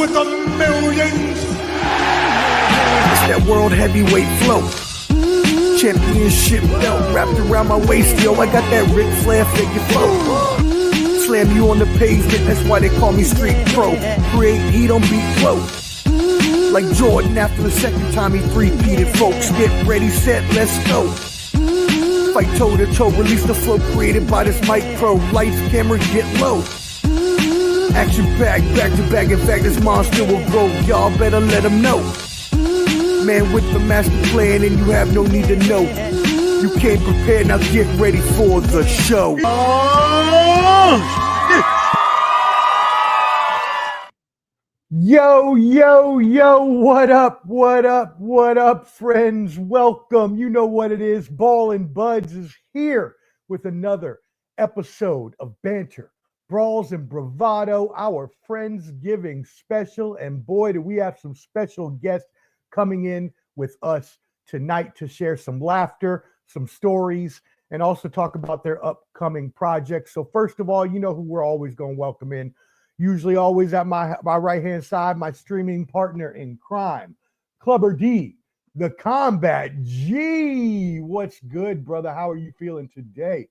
with the millions. It's that world heavyweight flow. Championship belt wrapped around my waist, yo. I got that Ric Flair figure flow. Slam you on the pavement, that's why they call me Street Pro. Create heat on beat flow. Like Jordan after the second time he three-peated, folks. Get ready, set, let's go. Fight toe to toe, release the flow created by this mic pro. Lights, camera, get low. Action packed, back to back. In fact, this monster will grow. Y'all better let him know. Man with the master plan, and you have no need to know. You came prepared, now get ready for the show. Yo, yo, yo, what up, what up, what up, friends? Welcome. You know what it is. Ball and Buds is here with another episode of Banter, Brawls and Bravado, our Friendsgiving special. And boy, do we have some special guests coming in with us tonight to share some laughter, some stories, and also talk about their upcoming projects. So first of all, you know who we're always going to welcome in. Usually always at my right-hand side, my streaming partner in crime, Clubber D, the Combat G. What's good, brother? How are you feeling today?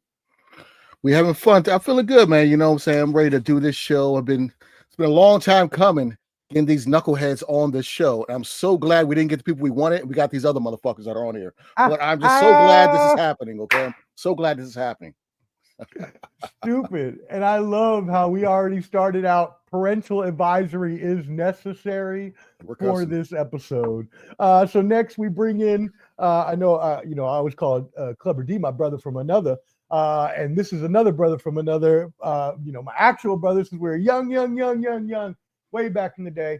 We having fun. I'm feeling good, man. You know what I'm saying? I'm ready to do this show. It's been a long time coming getting these knuckleheads on this show. And I'm so glad we didn't get the people we wanted. We got these other motherfuckers that are on here. But I'm just so glad this is happening, okay? I'm so glad this is happening. Stupid. And I love how we already started out. Parental advisory is necessary for this episode. So next we bring in, I always call Clubber D my brother from another. And this is another brother from another, my actual brother since we were young, way back in the day.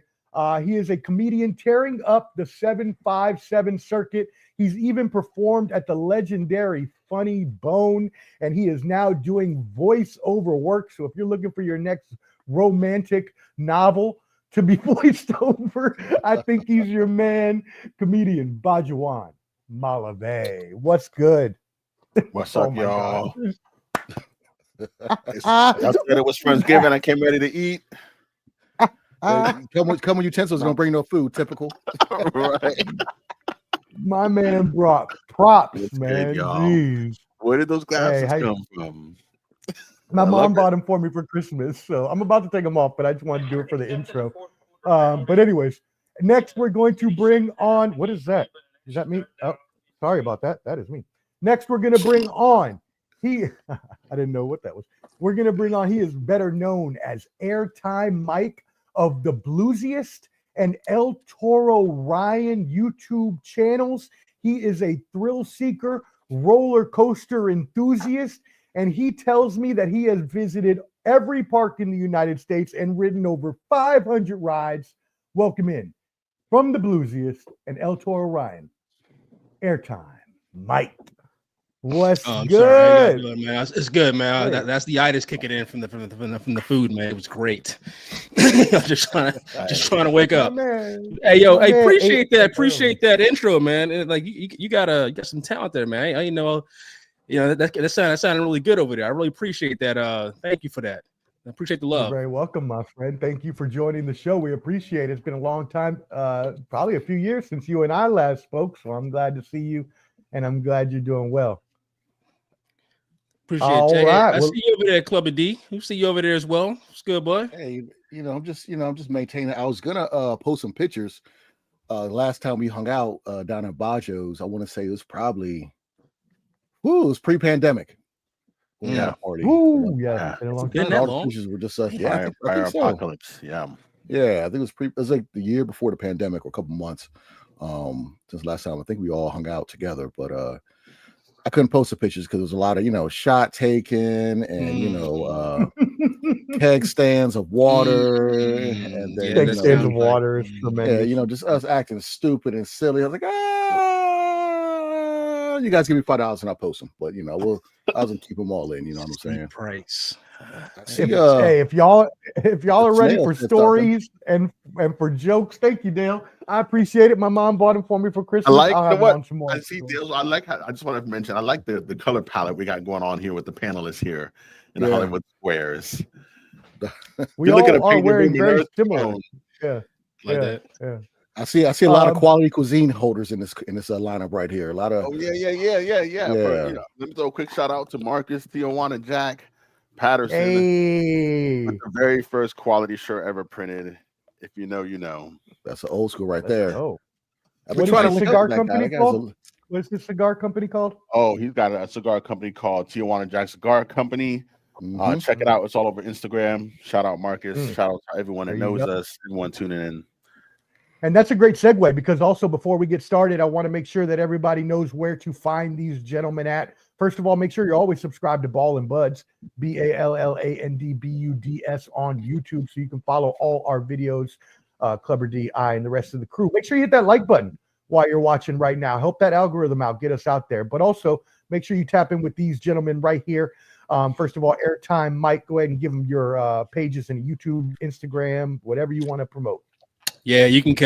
He is a comedian tearing up the 757 circuit. He's even performed at the legendary Funny Bone, and he is now doing voice-over work. So if you're looking for your next romantic novel to be voiced over, I think he's your man, comedian Bayoan Malave. What's good? What's up, y'all? I said it was Friendsgiving. I came ready to eat. Come with utensils, don't bring no food. Typical. Right. My man brought props, It's man. good, y'all. Jeez. Where did those glasses Hey, come from? My mom bought them for me for Christmas, so I'm about to take them off, but I just wanted to do it for the intro. But anyways, next we're going to bring on, what is that? Is that me? Oh, sorry about that. That is me. Next we're going to bring on, I didn't know what that was. We're going to bring on, he is better known as Airtime Mike of the Blusiast and El Toro Ryan YouTube channels. He is a thrill seeker, roller coaster enthusiast, and he tells me that he has visited every park in the United States and ridden over 500 rides. Welcome in from the Blusiast and El Toro Ryan, Airtime Mike. What's good? Sorry, man. It's good, man. That's the itis kicking in from the food, man. It was great. I'm just trying to wake up. Hey, yo, I appreciate that intro, man. And like you got some talent there, man. That sounded really good over there. I really appreciate that. Thank you for that. I appreciate the love. You're very welcome, my friend. Thank you for joining the show. We appreciate it. It's been a long time, probably a few years since you and I last spoke. So I'm glad to see you, and I'm glad you're doing well. Appreciate it. Right. I see you over there, Clubber D. You see you over there as well. It's good, boy. Hey, I'm just maintaining. I was gonna post some pictures. Last time we hung out down at Bayo's, I want to say it was probably, it was pre-pandemic. Yeah. Party. Ooh, yeah. All the pictures were just prior apocalypse. Yeah. Yeah, I think it was like the year before the pandemic or a couple months. Since last time I think we all hung out together, but I couldn't post the pictures because there was a lot of shot taken and keg stands of water and then keg stands of water is tremendous. Yeah, just us acting stupid and silly. I was like, you guys give me $5 and I'll post them, but I was gonna keep them all in. You know what I'm saying? Price. If y'all are ready for stories and for jokes, thank you, Dale. I appreciate it. My mom bought them for me for Christmas. I see Dale. I just want to mention. I like the color palette we got going on here with the panelists here in the Hollywood Squares. We all are wearing very similar. Yeah. that. I see a lot of quality cuisine holders in this lineup right here. A lot of Yeah. For, let me throw a quick shout out to Marcus, Tijuana Jack, Patterson. Hey. With the very first quality shirt ever printed. If you know, you know. That's an old school right there. I've been trying to cigar company called? What's the cigar company called? Oh, he's got a cigar company called Tijuana Jack Cigar Company. Check it out. It's all over Instagram. Shout out Marcus. Shout out to everyone that knows us. Everyone tuning in. And that's a great segue, because also before we get started, I want to make sure that everybody knows where to find these gentlemen at. First of all, make sure you're always subscribed to Ball and Buds, BALLANDBUDS on YouTube, so you can follow all our videos, Clever D, I, and the rest of the crew. Make sure you hit that like button while you're watching right now. Help that algorithm out, get us out there. But also make sure you tap in with these gentlemen right here. First of all, Airtime Myke, go ahead and give them your pages and YouTube, Instagram, whatever you want to promote. Yeah, you can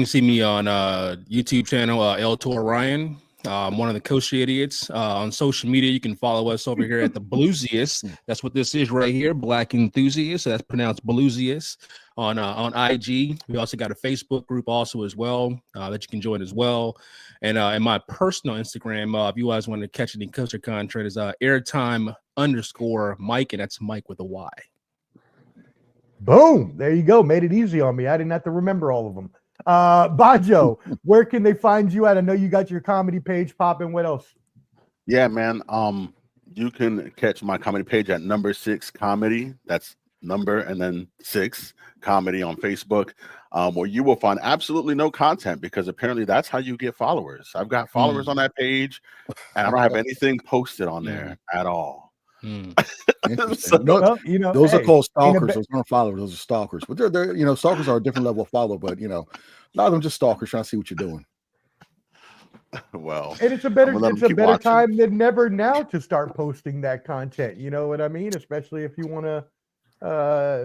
see me on YouTube channel El Toro Ryan. One of the Coach Idiots. On social media, you can follow us over here at the Blusiast. That's what this is right here, Black Enthusiast. So that's pronounced Blusiast on IG. We also got a Facebook group also as well that you can join as well. And my personal Instagram, if you guys want to catch any culture content, is airtime_Myke, and that's Myke with a Y. Boom. There you go. Made it easy on me. I didn't have to remember all of them. Bayo, where can they find you at? I know you got your comedy page popping. What else? Yeah, man. You can catch my comedy page at number 6 comedy. That's number and then 6 comedy on Facebook, where you will find absolutely no content, because apparently that's how you get followers. I've got followers on that page, and I don't have anything posted on there at all. So, those are called stalkers. Those aren't followers. Those are stalkers. But they're stalkers are a different level of follow. But a lot of them just stalkers trying to see what you're doing. Well, and it's a better time than never now to start posting that content. You know what I mean? Especially if you want to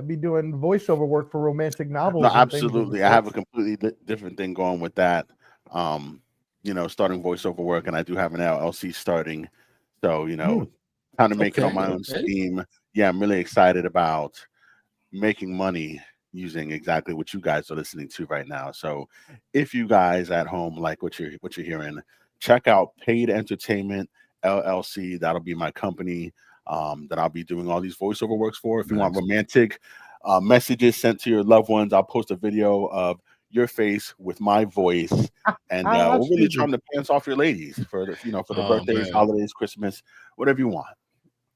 be doing voiceover work for romantic novels. No, absolutely. I have a completely different thing going with that. Starting voiceover work, and I do have an LLC starting. So kind of make it on my own steam. Yeah, I'm really excited about making money using exactly what you guys are listening to right now. So if you guys at home like what you're hearing, check out Paid Entertainment LLC. That'll be my company that I'll be doing all these voiceover works for. If you want romantic messages sent to your loved ones, I'll post a video of your face with my voice, and we'll really charm the pants off your ladies for the birthdays, holidays, Christmas, whatever you want.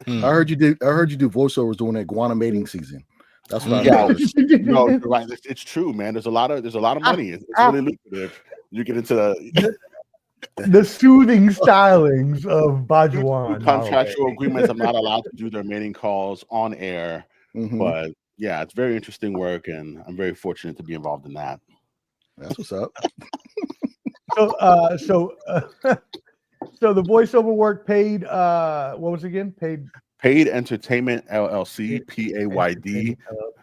I heard you do voiceovers during that iguana mating season. That's what I know. No, you're right. It's true, man. There's a lot of money. It's really lucrative. You get into the soothing stylings of Bayoan. Contractual agreements. I'm not allowed to do their mating calls on air, but yeah, it's very interesting work, and I'm very fortunate to be involved in that. That's what's up. So the voiceover work paid. What was it again? Paid Entertainment LLC, PAYD.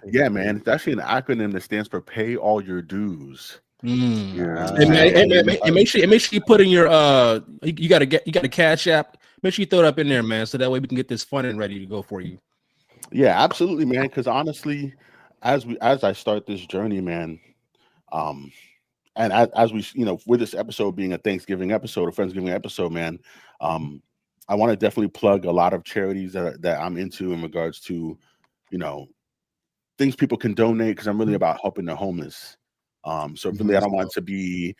Yeah, man. It's actually an acronym that stands for Pay All Your Dues. And make sure you put in your you got a Cash App. Make sure you throw it up in there, man, so that way we can get this funding ready to go for you. Yeah, absolutely, man. Because honestly, as I start this journey, man, and as we, with this episode being a Thanksgiving episode, a Friendsgiving episode, man, I want to definitely plug a lot of charities that I'm into in regards to, things people can donate, because I'm really about helping the homeless. So really, I don't want it to be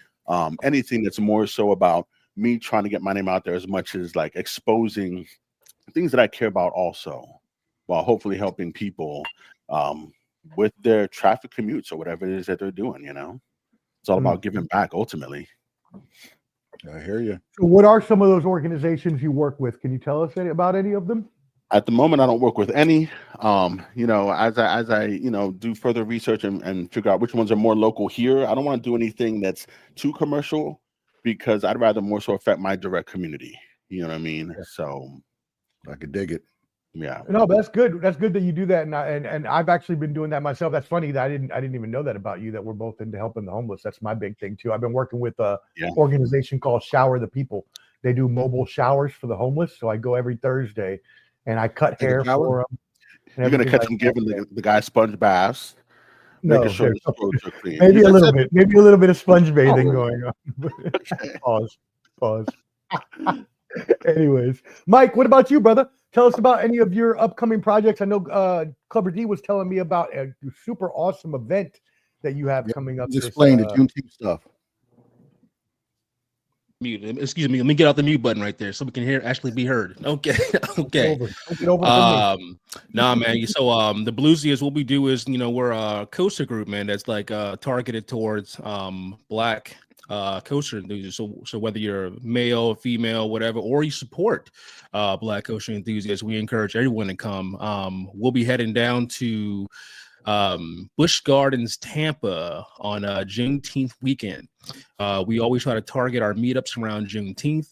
anything that's more so about me trying to get my name out there as much as like exposing things that I care about also, while hopefully helping people with their traffic commutes or whatever it is that they're doing, It's all about giving back ultimately. I hear you. So what are some of those organizations you work with? Can you tell us about any of them? At the moment, I don't work with any. As I do further research and figure out which ones are more local here, I don't want to do anything that's too commercial, because I'd rather more so affect my direct community. You know what I mean? Yeah. So I could dig it. Yeah. No, but that's good. That's good that you do that. And I've actually been doing that myself. That's funny that I didn't even know that about you, that we're both into helping the homeless. That's my big thing too. I've been working with a organization called Shower the People. They do mobile showers for the homeless. So I go every Thursday and I cut hair for them. You're going to catch them giving the guy sponge baths. making sure the throats are clean. Maybe a little bit. Maybe a little bit of sponge bathing going on. Pause. Anyways, Mike, what about you, brother? Tell us about any of your upcoming projects. I know Clubber D was telling me about a super awesome event that you have coming up. Explain the Juneteenth stuff. Mute. Excuse me. Let me get out the mute button right there so we can actually be heard. Okay. Okay. Get over Nah, man. So the Blusiast, what we do is, we're a coaster group, man, that's like targeted towards black coaster enthusiasts. So whether you're male, female, whatever, or you support black coaster enthusiasts, we encourage everyone to come. We'll be heading down to Busch Gardens, Tampa on Juneteenth weekend. We always try to target our meetups around Juneteenth.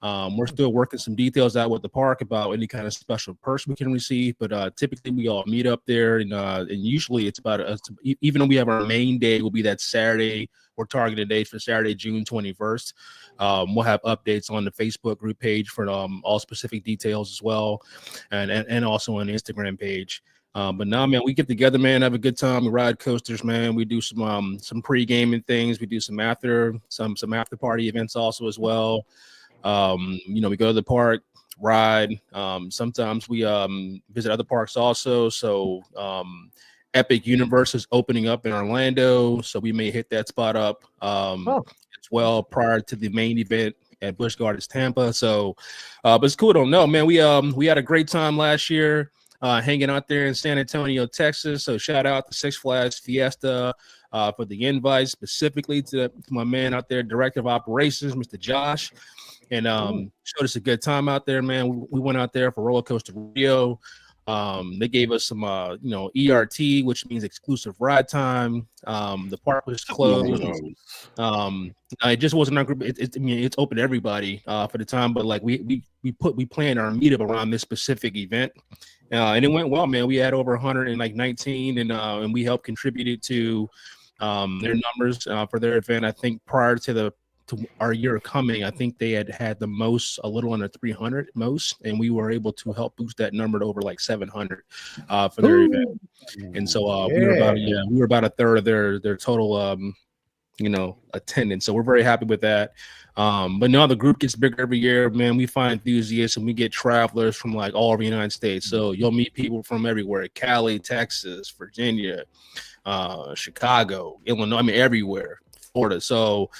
We're still working some details out with the park about any kind of special perks we can receive, but typically we all meet up there, and usually it's about even though we have our main day will be that Saturday. We're targeting dates for Saturday, June 21st. We'll have updates on the Facebook group page for all specific details as well, and also on the Instagram page. But now, man, we get together, man, have a good time. We ride coasters, man. We do some pre-gaming things. We do some after party events also as well. We go to the park, ride. Sometimes we visit other parks also. So Epic Universe is opening up in Orlando, so we may hit that spot up as well prior to the main event at Busch Gardens, Tampa. So, but it's cool. Don't know, man. We had a great time last year. Hanging out there in San Antonio, Texas. So shout out to Six Flags Fiesta for the invite, specifically to my man out there, Director of Operations, Mr. Josh, and showed us a good time out there, man. We went out there for Roller Coaster Rio. They gave us some, ERT, which means exclusive ride time. The park was closed. It just wasn't our group. It's open to everybody for the time, but like we planned our meetup around this specific event. And it went well, man. We had over 119, and we helped contribute to their numbers for their event. I think prior to our year coming, I think they had the most, a little under 300 most, and we were able to help boost that number to over like 700 for their event. And so we were about a third of their total attendance. So we're very happy with that. But now the group gets bigger every year, man. We find enthusiasts and we get travelers from like all over the United States. So you'll meet people from everywhere: Cali, Texas, Virginia, Chicago, Illinois, everywhere, Florida. So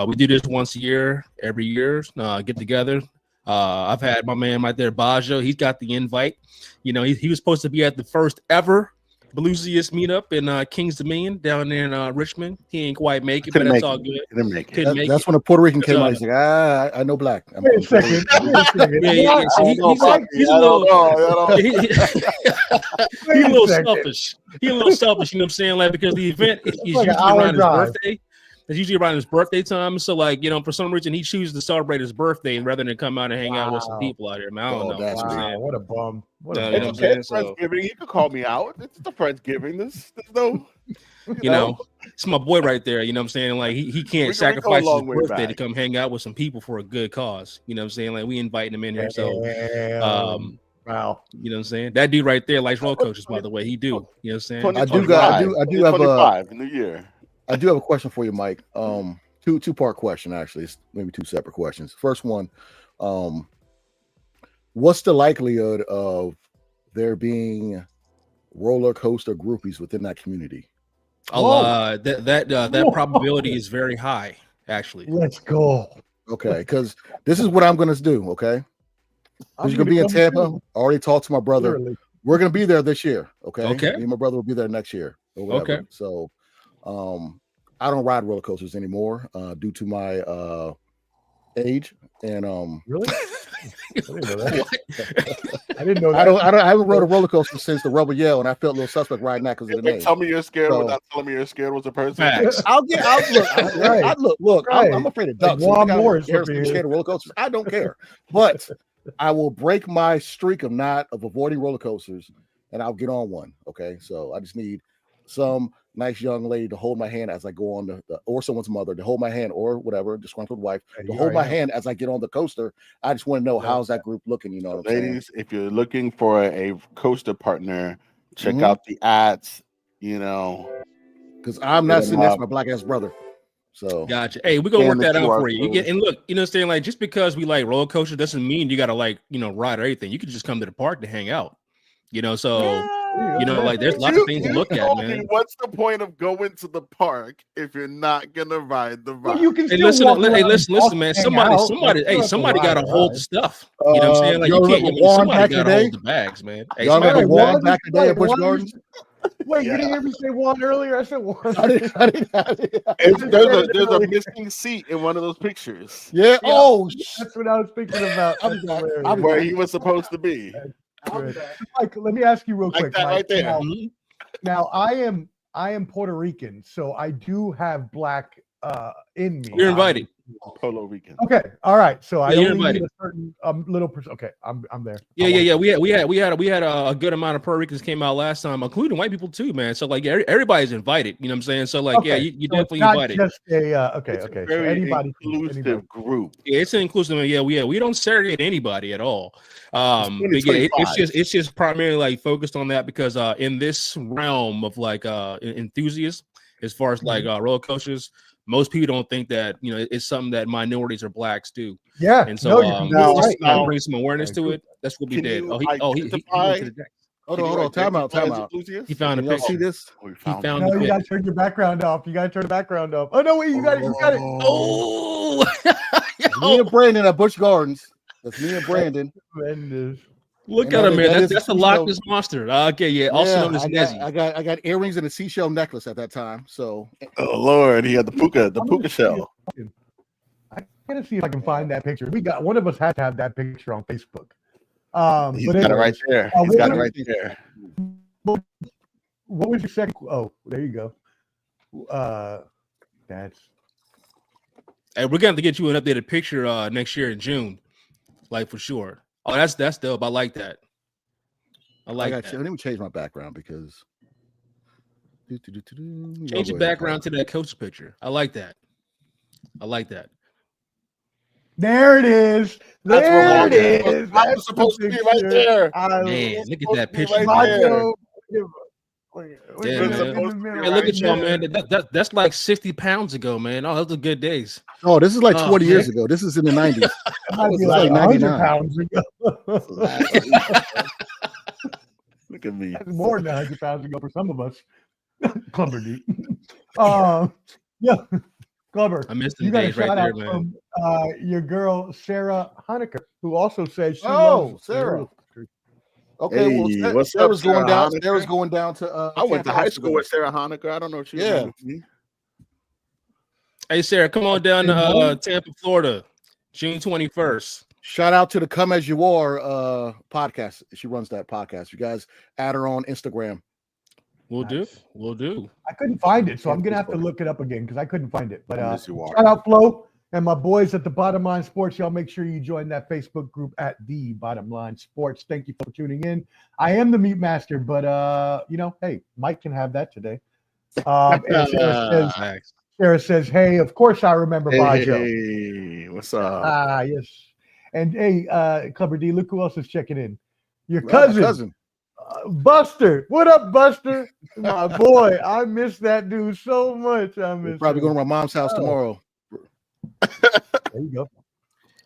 we do this once a year, every year, get together. I've had my man right there, Bayo. He's got the invite. He was supposed to be at the first ever Blusiast meetup in Kings Dominion down there in Richmond. He ain't quite make it, but that's all good. Couldn't make it. That's when a Puerto Rican came out. He's like, I know black. Wait a second. Yeah. So he's a little selfish. He's a little selfish, you know what I'm saying? Like, because the event is usually around his birthday. It's usually around his birthday time. So, like, for some reason, he chooses to celebrate his birthday rather than come out and hang out with some people out here, man. I don't know. Wow, what a bum. It's Friendsgiving. You could call me out. It's the Friendsgiving. There's no, it's my boy right there. You know what I'm saying? Like, he can't sacrifice his birthday to come hang out with some people for a good cause. You know what I'm saying? Like, we inviting him in here. So, wow. You know what I'm saying? That dude right there likes roller coasters, by the way. He do. You know what I'm saying? I do have a new year. I do have a question for you, Mike. Two-part question, actually. It's maybe two separate questions. First one, what's the likelihood of there being roller coaster groupies within that community? That probability is very high, actually. Let's go. Okay, because this is what I'm going to do, okay? Because you're going to be in Tampa. I already talked to my brother. Literally. We're going to be there this year, okay? Okay. Me and my brother will be there next year. Or whatever. Okay. So I don't ride roller coasters anymore due to my age. And really? I didn't know that. I didn't know that. I haven't rode a roller coaster since the Rubber Yell, and I felt a little suspect riding that because of the name. Tell me you're scared without telling me you're scared was a person. Look. I'm afraid of ducks. I'm scared of roller coasters. I don't care, but I will break my streak of avoiding roller coasters, and I'll get on one. Okay, so I just need some nice young lady to hold my hand as I go on or someone's mother to hold my hand, or whatever, disgruntled wife to hold my hand as I get on the coaster. I just want to know how's that group looking. You know, what I'm ladies, if you're looking for a coaster partner, check out the ads you know, because I'm not sitting next to my black ass brother. So gotcha. Hey, we're gonna work that out for you. codes. And look, you know, saying like just because we like roller coasters doesn't mean you gotta like ride or anything. You could just come to the park to hang out. You know, so like there's lots of things to look at, man. What's the point of going to the park if you're not gonna ride the ride? Well, you can Hey, still listen, man. Somebody got to hold the stuff. You know what I'm saying? Like you can't. Somebody got to hold the bags, man. Hey, y'all remember Juan back in the day at Busch Juan Gardens? Wait, you didn't hear me say Juan earlier? I said Juan. There's a missing seat in one of those pictures. Yeah. Oh, that's what I was thinking about. I'm where he was supposed to be. Mike, let me ask you real quick. That right there. Now I am Puerto Rican, so I do have black in me. You're invited. Puerto Rican. Okay, all right. So I you're only invited. need a certain little percent. Okay, I'm there. Yeah. We had a good amount of Puerto Ricans came out last time, including white people too, man. So like, everybody's invited. You know what I'm saying? So like, okay. you so definitely it's not invited. Just a okay. It's So very anybody, inclusive group. Yeah, it's an inclusive. Yeah, we don't segregate anybody at all. But yeah, it's just primarily like focused on that because in this realm of like enthusiasts, as far as like roller coasters, most people don't think that it's something that minorities or blacks do. Yeah, and so now bring some awareness to it. That's what we did. He went to the deck. Hold on. Time out. He found a picture. See this? He found no, the you gotta turn your background off. Oh no, wait, you got it. Oh, me and Brandon at Busch Gardens. That's me and Brandon. Look at him, man. That's the Loch Ness monster. Okay, yeah. Also known as Nezzy. I got earrings and a seashell necklace at that time. So, oh Lord, he had the puka shell. I gotta see if I can find that picture. We got one of us had to have that picture on Facebook. He's got it right there. He's got it right there. What was your second? Oh, there you go. That's. Hey, we're gonna have to get you an updated picture next year in June, like for sure. Oh, that's dope. I like that. I got you. Let me change my background because change your background to that coach picture. I like that. There it is. There it is. That's supposed to be right there. Man, look at that picture. Look at y'all, man. That's like 60 pounds ago, man. Oh, those are good days. Oh, this is like 20 years ago. This is in the 90s. It might be like 100 pounds ago. Look at me. That's more than 100 pounds ago for some of us. Clubber D. Yeah. Clubber. I missed you the got a days shout right out there, man. from your girl Sarah Honecker, who also says she loves Sarah. Okay, hey, well, what's Sarah's up, going down. Honecker? Sarah's going down to. I went to high school with Sarah Honecker. I don't know if she remembers me. Hey, Sarah, come on down to Tampa, Florida, June 21st. Shout out to the Come As You Are podcast. She runs that podcast. You guys add her on Instagram. We'll do. I couldn't find it, so I'm gonna have to look it up again because I couldn't find it. But shout out Flo and my boys at the Bottom Line Sports. Y'all make sure you join that Facebook group at the Bottom Line Sports. Thank you for tuning in. I am the meat master, but hey, Mike can have that today. Sarah says, "Hey, of course I remember Bayo." Hey, what's up? Yes. And hey, Clubber D, look who else is checking in. Your cousin. Buster. What up, Buster? My boy, I miss that dude so much. I miss probably going to my mom's house tomorrow. There you go.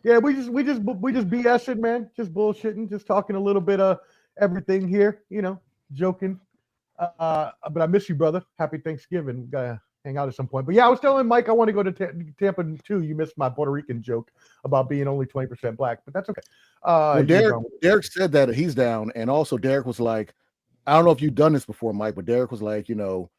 Yeah, we just BSing, man. Just bullshitting, just talking a little bit of everything here, joking. But I miss you, brother. Happy Thanksgiving. Gotta hang out at some point. But yeah, I was telling Mike I want to go to Tampa too. You missed my Puerto Rican joke about being only 20% black, but that's okay. Derek said that he's down, and also Derek was like, I don't know if you've done this before, Mike, but Derek was like, he wants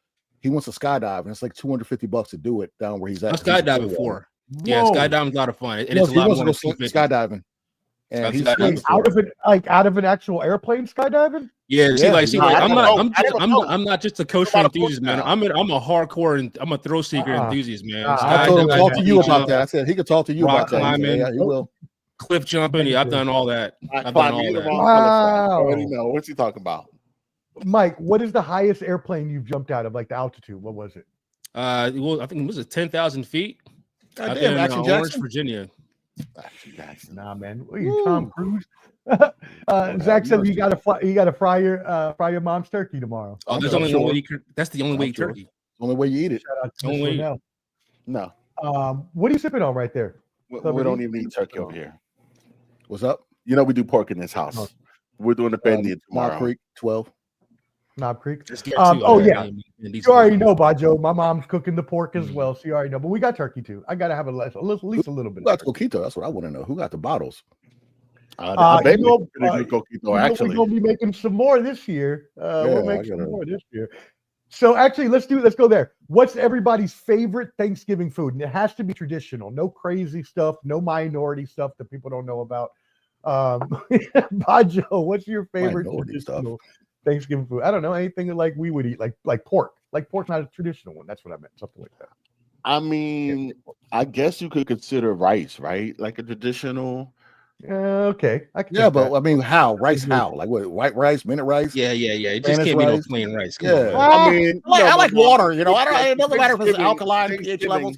to skydive, and it's like $250 to do it down where he's at. I've skydived before. Yeah, skydiving's a lot of fun, and it's a lot more than skydiving. And he's out of an actual airplane skydiving. Yeah, I'm not just a kosher enthusiast, man. I'm a hardcore and I'm a thrill seeker enthusiast, man. I told him to talk to you about that. I said he could talk to you about that. Climbing, he will. Cliff jumping. Yeah, I've done all that. I've done all that. Wow. I already know. What's he talking about? Mike, what is the highest airplane you've jumped out of, like the altitude? What was it? Well, I think it was 10,000 feet. Damn, in Orange, Virginia. Nah, man. What are you, Tom Cruise? Zach said you got to fry your mom's turkey tomorrow. Oh, that's only one way. That's the only way sure. turkey. Only way you eat it. Shout out to Only- Miss No, Linnell. What are you sipping on right there? we don't even eat turkey over here. What's up? You know we do pork in this house. We're doing the bendy tomorrow. Knob Creek 12. Knob Creek. Just get Oh yeah, and you already know, Bayo. My mom's cooking the pork as well, so you already know. But we got turkey too. I gotta have at least a little bit. Who got the coquito? That's what I want to know. Who got the bottles? Actually, we're gonna be making some more this year. We'll make some more this year. So actually, let's go there. What's everybody's favorite Thanksgiving food? And it has to be traditional. No crazy stuff. No minority stuff that people don't know about. Bayo, what's your favorite traditional Thanksgiving food? I don't know, anything like we would eat, like pork. Like pork's not a traditional one. That's what I meant. Something like that. I mean, I guess you could consider rice, right? Like a traditional. Okay. But I mean, how? Rice how? Like what? White rice, minute rice? Yeah. It just Spanish can't be no rice? plain rice. I mean, I like water. You know, it doesn't matter if it's alkaline pH levels.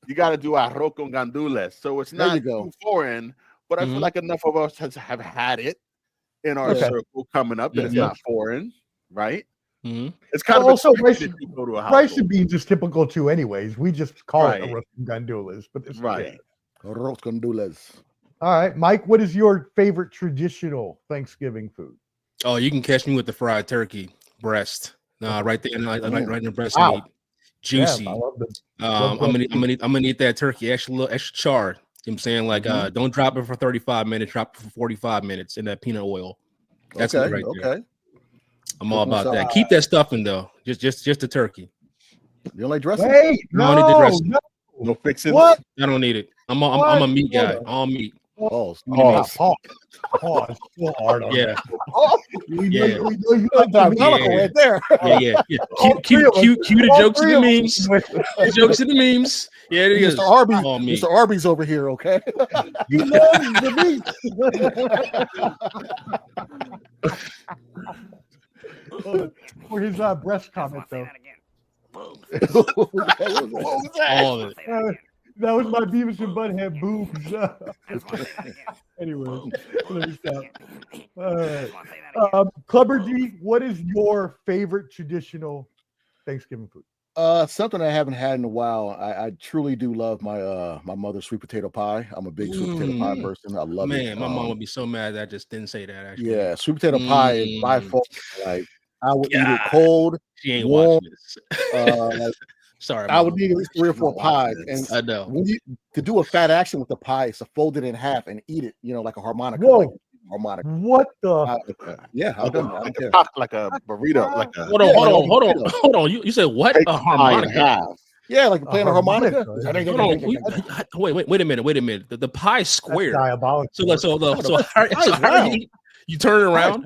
You got to do arroz con gandules, so it's not too foreign. But I feel like enough of us have had it in our circle coming up that it's not foreign, right? It's kind of also rice and beans is typical too, anyways. We just call it arroz con gandules, but it's arroz con gandules. All right, Mike, what is your favorite traditional Thanksgiving food? Oh, you can catch me with the fried turkey breast. Right there, right in the breast meat, juicy. I'm gonna eat that turkey extra charred. You know what I'm saying? Like, don't drop it for 35 minutes, drop it for 45 minutes in that peanut oil. That's it right there. I'm all about that. Keep that stuffing though. Just the turkey. You don't like dressing? Wait, I don't need the dressing. No fixing. What? I don't need it. I'm a meat guy. All meat. Pause. So hard. Yeah. We know you right there. Yeah. Cue the jokes and the memes. The jokes and the memes. Yeah, it is. Mr. Arby's over here, okay? He loves the meat. For his breast comment, though. What was that? All of it. That was my Beavis and Butthead boobs. Anyway, let me stop. All right. Clubber G, what is your favorite traditional Thanksgiving food? Something I haven't had in a while. I truly do love my my mother's sweet potato pie. I'm a big sweet potato pie person. I love it. Man, my mom would be so mad that I just didn't say that. Actually, yeah, sweet potato pie is by far like I would eat it cold. She ain't warm, watching this. Sorry, I would need at least 3 or 4 pies. And I know when to do a fat action with the pie is to fold it in half and eat it. You know, like a harmonica. Whoa. Like harmonica. What the? Yeah, I've done like a burrito. Like a, hold on. You said what? A harmonica. Yeah, like playing a harmonica. Wait a minute. The pie's square. Diabolical. So how you turn it around?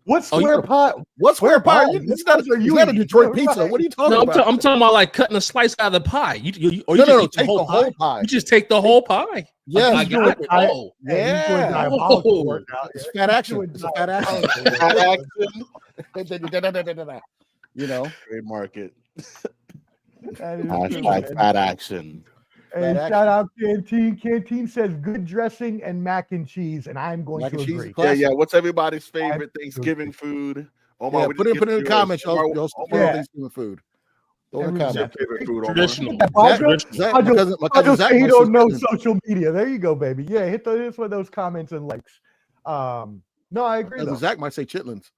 What square pie? What square pie? It's not a Detroit pizza. What are you talking about? I'm talking about like cutting a slice out of the pie. You take the whole pie. You just take the whole pie. Yeah, I got it. Oh, yeah. It's fat action. It's a fat action. You know, trademark it. Hashtag fat action. And shout out Canteen. Canteen says good dressing and mac and cheese, and I'm going to agree. Yeah. What's everybody's favorite Thanksgiving food? Omar, put it in the comments. Y'all Thanksgiving food. Favorite food. Traditional. Because Zach you don't know social media. There you go, baby. Yeah, hit one of those comments and likes. No, I agree. Zach might say chitlins.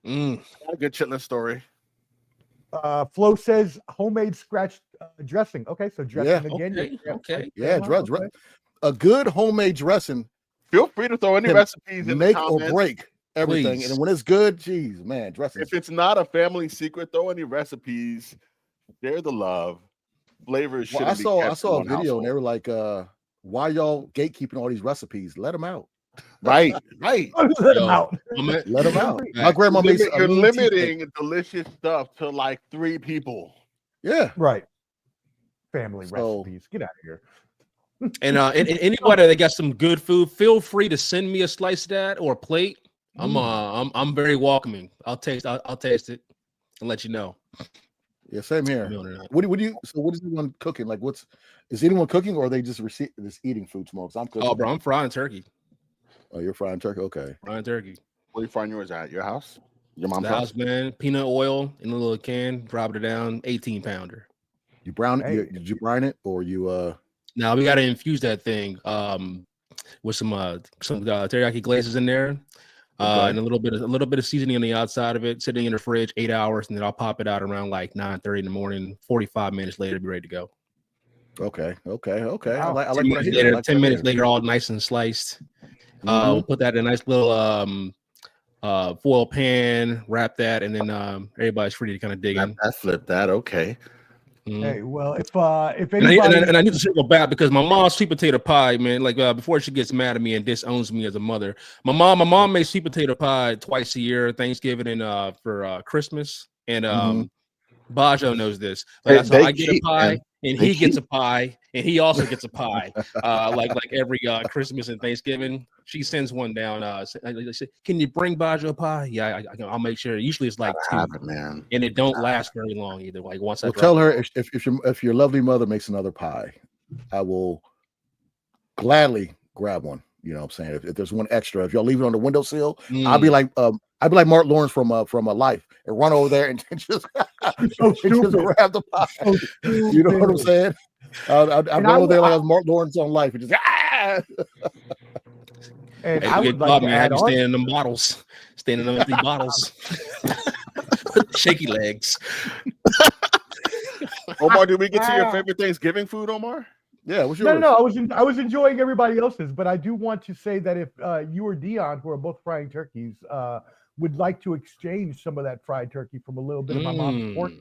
A good chitlin story. Flo says homemade scratch dressing. Okay, so dressing again. Okay. Yeah, a good homemade dressing. Feel free to throw any recipes in make the comments. or break everything. Please. And when it's good, geez, man, dressing. If it's not a family secret, throw any recipes. Share the love. Flavors should. I saw a video and they were like, "Why y'all gatekeeping all these recipes? Let them out." Right. Let them out. Let them out. My grandma makes. You're limiting delicious stuff to like 3 people. Yeah. Right. Family recipes. Get out of here. And anybody that got some good food, feel free to send me a slice of that or a plate. I'm very welcoming. I'll taste it and let you know. Yeah, same here. $1,000,000. What do you? So what is anyone cooking? Like, is anyone cooking, or are they just eating food tomorrow? I'm cooking. Oh, bro, I'm frying turkey. Oh, you're frying turkey. Okay. Frying turkey. Where you frying yours at? Your house? Your mom's The house, man. Peanut oil in a little can. Dropped it down. 18-pounder. You brown it? Did you brine it, or you? Now we got to infuse that thing with some teriyaki glazes in there. And a little bit of seasoning on the outside of it, sitting in the fridge 8 hours, and then I'll pop it out around like 9:30 in the morning. 45 minutes later, be ready to go. Okay. Wow. I like 10 minutes later, 10 minutes later, all nice and sliced. We'll put that in a nice little foil pan, wrap that, and then everybody's free to kind of dig in. I flipped that. Okay. Hey, well, if anybody and I need to circle back because my mom's sweet potato pie, man. Like before she gets mad at me and disowns me as a mother, my mom makes sweet potato pie twice a year, Thanksgiving and for Christmas. And Bayo knows this. Like, so I get a pie, and he gets a pie, and he also gets a pie. Like every Christmas and Thanksgiving, she sends one down. Can you bring Bayo a pie? Yeah, I'll make sure. Usually it's like 2, man, and it don't last very long either. Like once I tell her if your lovely mother makes another pie, I will gladly grab one. You know what I'm saying? If there's one extra, if y'all leave it on the windowsill, I'll be like Mark Lawrence from Life and run over there and just, just grab the pie. You know what I'm saying? I'll run over there like I was Mark Lawrence on Life and just And I would like to add on. Standing in them bottles, standing on empty bottles, shaky legs. Omar, did we get to your favorite Thanksgiving food, Omar? Yeah, what's yours? No. I was enjoying everybody else's, but I do want to say that if you or Dion, who are both frying turkeys, would like to exchange some of that fried turkey from a little bit of my mom's pork,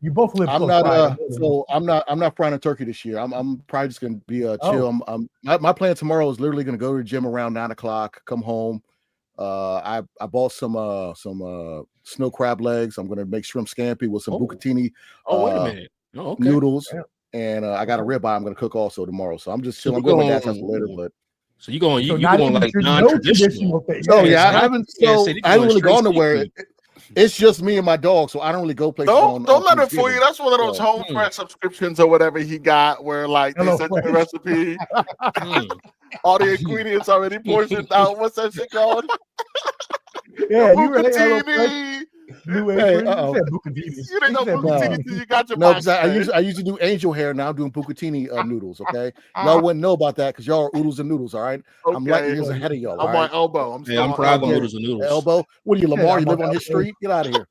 you both live. I'm not frying a turkey this year. I'm probably just gonna be chill. My plan tomorrow is literally gonna go to the gym around 9:00, come home. I bought some snow crab legs. I'm gonna make shrimp scampi with some bucatini. Wait a minute. Noodles. Yeah. And I got a ribeye I'm going to cook also tomorrow. So I'm just chilling. I'm going to dad's house later, but so you going like non-traditional. Oh yeah, I haven't really gone nowhere. It's just me and my dog, so I don't really go places. Don't let him fool you. That's one of those home fresh subscriptions or whatever he got, where like they sent you the recipe, all the ingredients already portioned out. What's that shit called? Yeah, you Hey, you didn't know bucatini till you got your because I usually do angel hair. Now I'm doing bucatini noodles. Okay, y'all wouldn't know about that because y'all are oodles and noodles. All right, I'm light years ahead of y'all. I'm on elbow. I'm proud of oodles and noodles. Elbow. What are you, Lamar? You live on his street? Get out of here.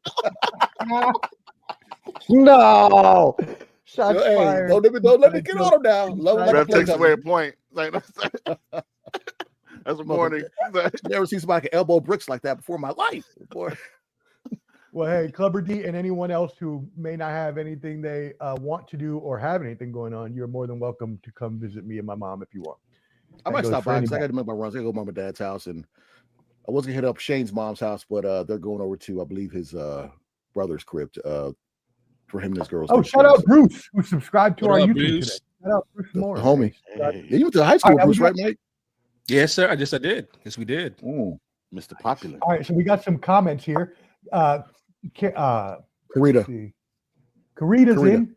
No. Shots fired. Don't let me get on him down. Rev takes away a point. Like that's a morning. Never seen somebody can elbow bricks like that before in my life. Boy. Well, hey, Clubber D and anyone else who may not have anything they want to do or have anything going on, you're more than welcome to come visit me and my mom if you want. I might stop by because I got to make my runs. I go to mom and dad's house, and I was gonna hit up Shane's mom's house, but they're going over to, I believe, his brother's crib for him and his girls. Oh, shout out Bruce, who subscribed to our YouTube today. Shout out Bruce Moore, homie. Yeah, you went to high school, Bruce, right, Mike? Yes, sir. I did. Yes, we did. Mr. Popular. All right, so we got some comments here. Karita's in.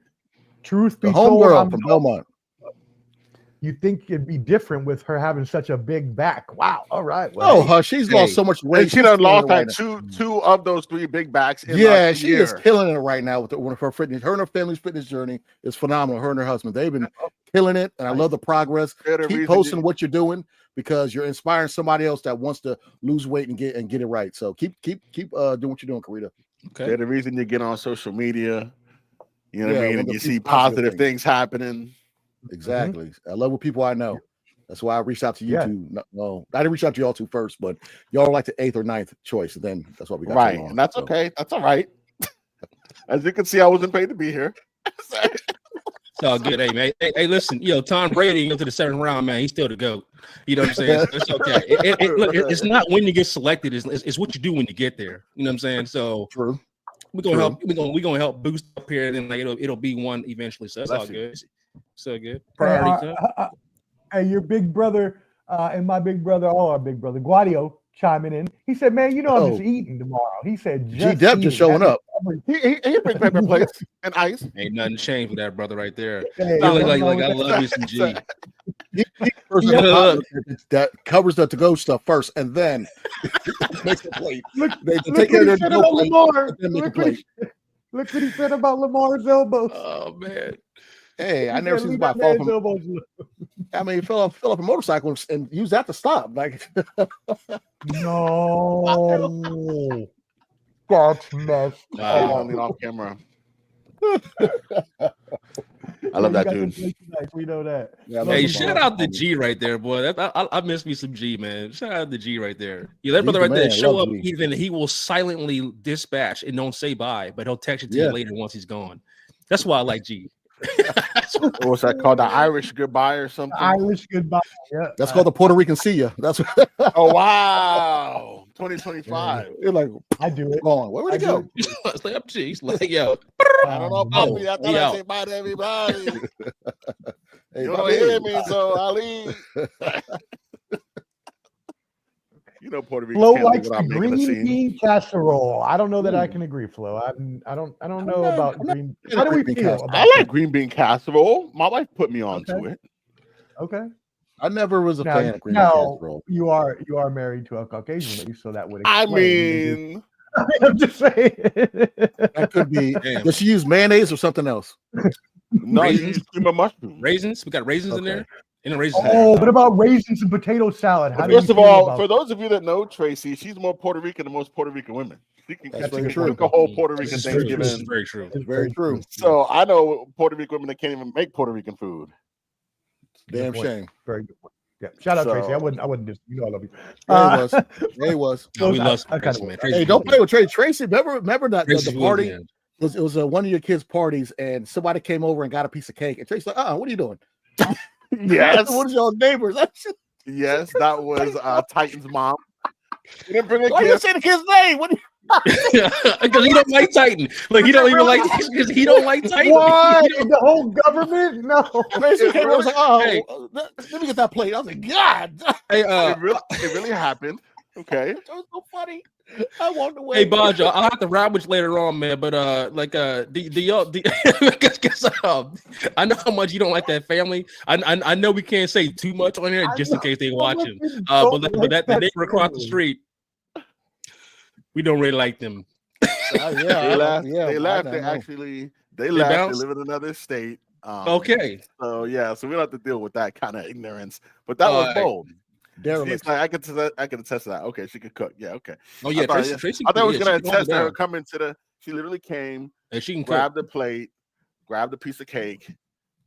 Truth be the told, homegirl from Belmont. You think it'd be different with her having such a big back? Wow. All right. Well, she's lost so much weight. And she done lost like two of those 3 big backs. Yeah, she is killing it right now with her fitness. Her and her family's fitness journey is phenomenal. Her and her husband, they've been killing it, and I love the progress. Keep posting what you're doing because you're inspiring somebody else that wants to lose weight and get it right. So keep doing what you're doing, Karita. Okay. They're the reason you get on social media. You know what I mean? And you see positive things happening. Exactly. I love what people I know. That's why I reached out to you two. No, I didn't reach out to y'all two first, but y'all are like the 8th or 9th choice. And then that's what we got. Right. And that's okay. That's all right. As you can see, I wasn't paid to be here. It's all good. Hey, man. Hey, listen, Tom Brady into the 7th round, man. He's still the GOAT. You know what I'm saying? It's okay. Look, it's not when you get selected, it's what you do when you get there. You know what I'm saying? So true. We're gonna help. We're gonna help boost up here, and then like it'll be one eventually. So that's all good. So good. Priority. Hey, your big brother and my big brother, all our big brother, Guadio, chiming in. He said, "Man, you know I'm just Oh. eating tomorrow." He said, G-Dep just showing up. He bring paper plates and ice. Ain't nothing changed with that brother right there. Hey, You look nothing like wrong I with love me some G. That covers the to-go stuff first, and then makes a plate. They Look take care what he of said their about plate, Lamar. and then make a Look what plate. Look what he said about Lamar's elbows. Oh man. Hey, I He never said, seen "Leave somebody that fall man's from. elbows low." I mean, fill up a motorcycle and use that to stop. Like, No, that's messed Wow. I up. mean, off camera. I Yeah, love that you got dude. them plates tonight, we know that. Yeah, I Love love Hey, the shout bar. out to G right there, boy. I miss me some G, man. Shout out to G right there. Yeah, that G's brother the right there man. show Love up G. even he will silently dispatch and don't say bye, but he'll text it to Yeah. you later once he's gone. That's why I like G. What's that called? The Irish goodbye or something? Irish goodbye. Yeah, That's called the Puerto Rican see ya. That's what Oh wow, 2025. you're like. I do it. Going, where would I he do go? It's like up to He's like, yo, I don't know, Poppy. I thought we I'd out. say bye to everybody. Hey, You Bobby. don't hear me, so I leave. You know, Puerto Rican Flo can't live likes the without making a green scene. bean casserole. I don't know that I Ooh. can agree, Flo. I don't know I'm not- about I'm not green. into How do we green bean feel casserole. about I like that? green bean casserole. My wife put me onto Okay. it. Okay. I never was a fan of green bean Now casserole. you are married to a Caucasian lady, so that would I explain. mean, I'm just saying. That could be. Damn. Does she use mayonnaise or something else? no, you Raisins? use cream of mushroom. Raisins? We got raisins in Okay. there? In the raisins. Oh, what about raisins and potato salad? How do you First of feel all, about for those of you that know Tracy, she's more Puerto Rican than most Puerto Rican women. She can That's she very can true. cook a whole Puerto Rican This is very true. This is Thanksgiving. very true. It's Very true. So I know Puerto Rican women that can't even make Puerto Rican food. Damn point. shame. Very good point. Yeah. Shout out Tracy. I So- wouldn't just, you know I love you. Yeah, he was. Yeah, he was. No, we I- love I Tracy, kinda- man. Tracy's Hey, don't good, play with Tracy. Remember that Tracy's the good, party? man. It was one of your kids' parties, and somebody came over and got a piece of cake, and Tracy's like, what are you doing? Yes, What is y'all neighbors? yes, that was Titan's mom. You didn't bring a Why you gift. say the kid's name? What? Because he don't like Titan. Like he don't even like because he don't like Titan. What? He don't- The whole government? No. Tracy came over and was like, Hey. let me get that plate. I was like, God, Hey, It really happened. Okay. that was so funny. I walked away. hey, Bajo, I'll have to ride with you later on, man. But do y'all? I know how much you don't like that family. I know we can't say too much on here just in case they watching. But that the neighbor across the street, we don't really like them. They left. They left. I They know. actually they left. bounced? They live in another state. Okay. So yeah, so we don't have to deal with that kind of ignorance. But that was Alright. bold. Derelict. She's like, I can attest to that. Okay, she could cook. Yeah, okay. Oh yeah, I thought, Tracy. I thought I was yeah, gonna she can hold attest it to her down. coming to the. She literally came, And she can cook. grabbed the plate, grabbed a piece of cake.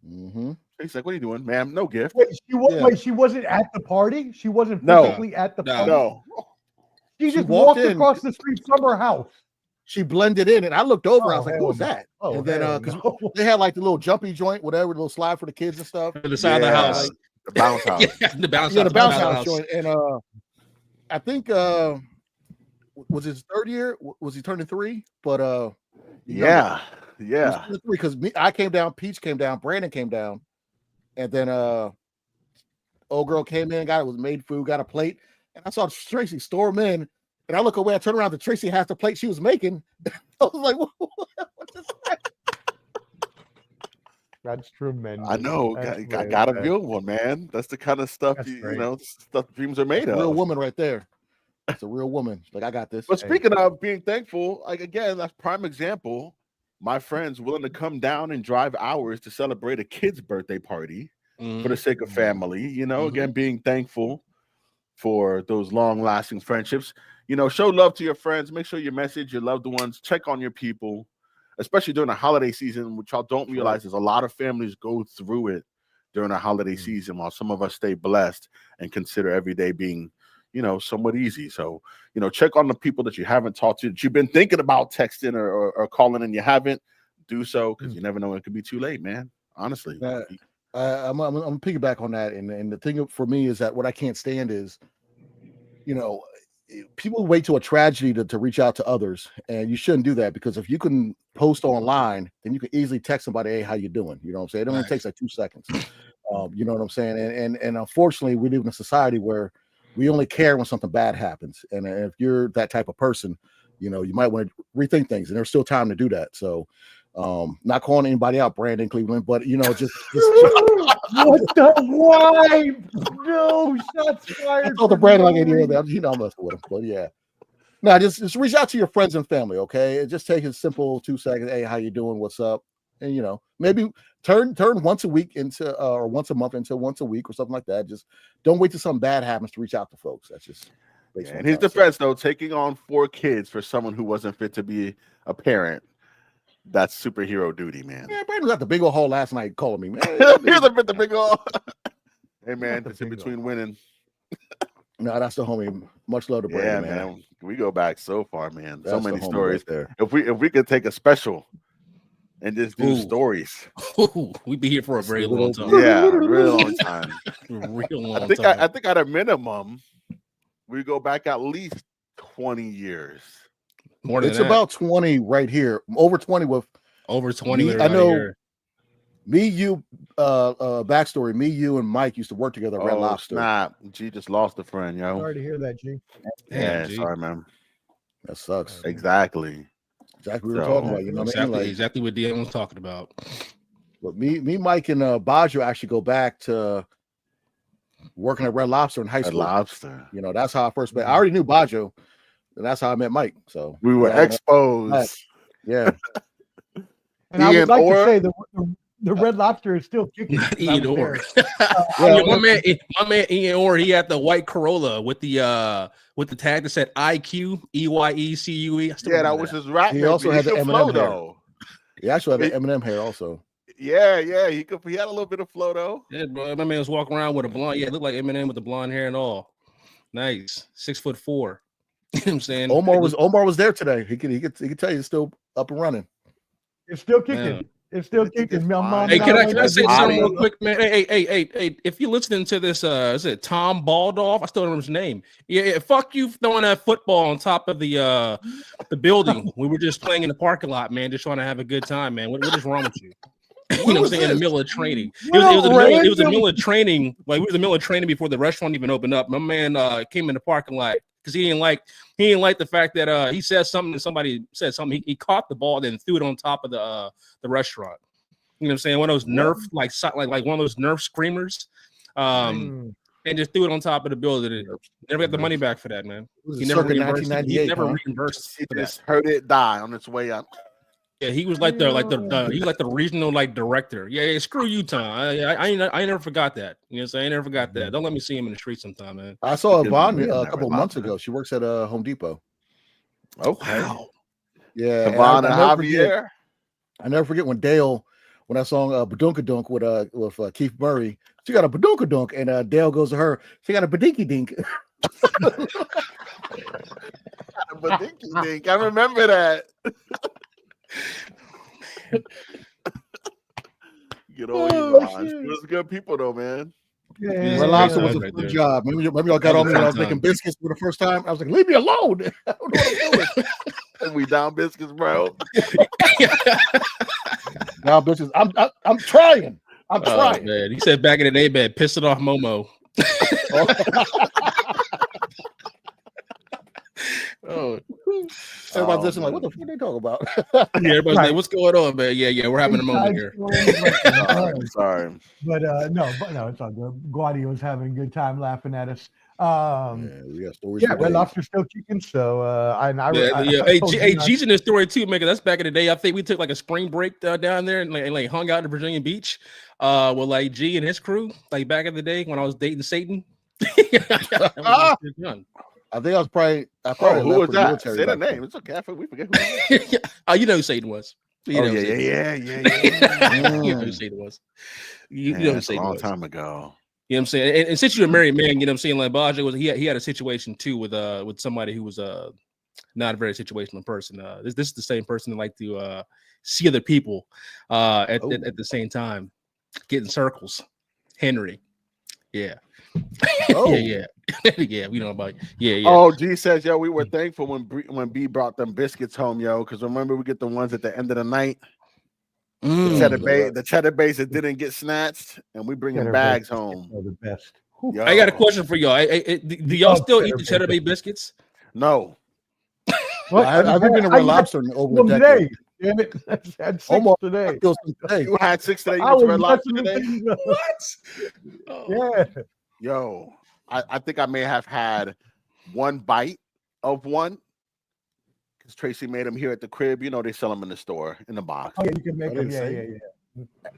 Mm-hmm. She's like, "What are you doing, ma'am? No gift." Wait, she wasn't at the party? She wasn't No. physically at the No. party? No. She just walked walked in. across the street from her house. She blended in, and I looked over. I was like, hell "Who's no. that?" Oh, and then hell because no. they had like the little jumpy joint, whatever, the little slide for the kids and stuff. To the side of the Yeah. house. The bounce house. Yeah, the bounce Yeah, house. the bounce side of the house joint. And I think was his third year? Was he turning 3? But Yeah. Yeah. because I came down, Peach came down, Brandon came down, and then old girl came in, was made food, got a plate, and I saw Tracy storm in, and I look away, I turn around, Tracy has the plate she was making. I was like, what is that? That's tremendous. I know. That's I really got a bad. real one, man. That's the kind of stuff That's you great. know, stuff dreams are made A real of. woman right there. It's a real woman. Like, I got this. But speaking of being thankful, like again, that's prime example. My friends willing to come down and drive hours to celebrate a kid's birthday party for the sake of family. You know, again, being thankful for those long-lasting friendships. You know, show love to your friends. Make sure you message your loved ones. Check on your people, especially during the holiday season, which y'all don't realize is a lot of families go through it during the holiday season, while some of us stay blessed and consider every day being, you know, somewhat easy. So, you know, check on the people that you haven't talked to, that you've been thinking about texting or calling and you haven't. Do so, because you never know when it could be too late, man. Honestly. I'm piggyback on that. And the thing for me is that what I can't stand is, you know, people wait till a tragedy to reach out to others, and you shouldn't do that, because if you can post online, then you can easily text somebody, "Hey, how you doing?" You know what I'm saying? It only takes like 2 seconds. You know what I'm saying? And unfortunately, we live in a society where we only care when something bad happens. And if you're that type of person, you know, you might want to rethink things, and there's still time to do that. So, not calling anybody out, Brandon Cleveland, but you know, just what the why? No shots fired. I told the Brandon like anyone that, you know, I'm messing with him, but yeah. No, just reach out to your friends and family, okay? It just take a simple 2 seconds. Hey, how you doing? What's up? And you know, maybe turn once a week into or once a month into once a week or something like that. Just don't wait till something bad happens to reach out to folks. That's just in his defense, though, taking on 4 kids for someone who wasn't fit to be a parent, that's superhero duty, man. Yeah, Brandon got the big old hole last night calling me, man. Here's the big hole. Hey man, it's in between winning. No, that's the homie. Much love to Brandon, man. We go back so far, man. That's so many stories right there. If we could take a special and just do stories, we'd be here for a very long time. Yeah, real long time. Real long time. I think at a minimum, we go back at least 20 years. More than it's that. about 20 right here. Over 20 with over 20. I know. Here. Me, you, backstory. Me, you, and Mike used to work together at Red Lobster. Snap. G just lost a friend, yo. Sorry to hear that, G. Yeah, sorry, man. That sucks. Exactly. Exactly what we were talking about. You know what I mean? Like, exactly what Deanna was talking about. But me, Mike, and Bayo actually go back to working at Red Lobster in high school. Red Lobster. You know, that's how I first met. I already knew Bayo, and that's how I met Mike. So we were exposed. Yeah. And I would like to say the Red Lobster is still kicking. Ian Orr. My man Ian Orr, he had the white Corolla with the tag that said IQ EYECUE. Yeah, that was his rap. He also had the Eminem hair. He actually had the Eminem hair also. Yeah, he had a little bit of flow though. Yeah, bro, my man was walking around with a blonde. Yeah, it looked like Eminem with the blonde hair and all. Nice, 6'4". You know what I'm saying? Omar was there today. He could tell you it's still up and running. It's still kicking. Man. It's still kicking. Hey, can I say something real quick, man? Hey, if you're listening to this, is it Tom Baldoff? I still don't remember his name. Yeah, fuck you throwing that football on top of the building. We were just playing in the parking lot, man, just trying to have a good time, man. What is wrong with you? You know what I'm saying? In the middle of training. It was the middle of training. Like, we were in the middle of training before the restaurant even opened up. My man came in the parking lot because he didn't like the fact that he said something and somebody said something. He caught the ball and then threw it on top of the restaurant. You know what I'm saying? One of those Nerf like one of those Nerf screamers. And just threw it on top of the building. Never got the money back for that, man. He never reimbursed. He just heard it die on its way up. Yeah, he was like the regional director. Yeah, screw you, Tom. I never forgot that. You know what I'm saying? I never forgot that. Don't let me see him in the street sometime, man. I saw Yvonne a couple of months ago. She works at Home Depot. Okay. Wow. Yeah. Yvonne and Javier. I never forget when that song Badunkadunk with Keith Murray, she got a Badunkadunk, and Dale goes to her, she got a Badinky Dink. Badinky Dink. I remember that. Good old Yvonne. She was good people though, man. Yeah, Red Lobster was a good job. Maybe y'all got on me when I was making biscuits for the first time. I was like, leave me alone. I don't know what I'm doing. And we down biscuits, bro. Now, bitches, I'm trying. I'm trying. Man. He said back in the day, man, piss it off Momo. Oh, everybody's listening like, what the fuck are they talking about? Yeah, everybody's like, what's going on, man? Yeah, we're having a moment here. Sorry. But no, it's all good. Guadio was having a good time laughing at us. We got stories. Red Lobster's still kicking. So Hey, G's in this story too, man. That's back in the day. I think we took like a spring break down there and like hung out in Virginia Beach with like G and his crew, like back in the day when I was dating Satan. I think I was probably. Who was that? Say the name. It's okay. We forget who it was. You know who Satan was. Yeah. You know who Satan was. You know who Satan was. A long time ago. You know what I'm saying? And since you're a married man, you know what I'm saying? Like Bayo was, he had a situation too with somebody who was not a very situational person. This is the same person that like to see other people at the same time, get in circles. Henry, yeah. Yeah. We know about yeah. Oh, G says, yo, we were thankful when B brought them biscuits home, yo, because remember we get the ones at the end of the night. The cheddar base that didn't get snatched, and we bring bags home. Are the best. Yo. I got a question for y'all. Do y'all still eat the cheddar bay biscuits? No. What? I haven't been to Red Lobster in over a decade. Damn it. I had 6 Almost today. You had 6 today. You I went to was Red Lobster messing today? with things up. What? Yeah. Yo, I think I may have had one bite of one because Tracy made them here at the crib. You know, they sell them in the store in the box. Oh, yeah, you can make them. Yeah.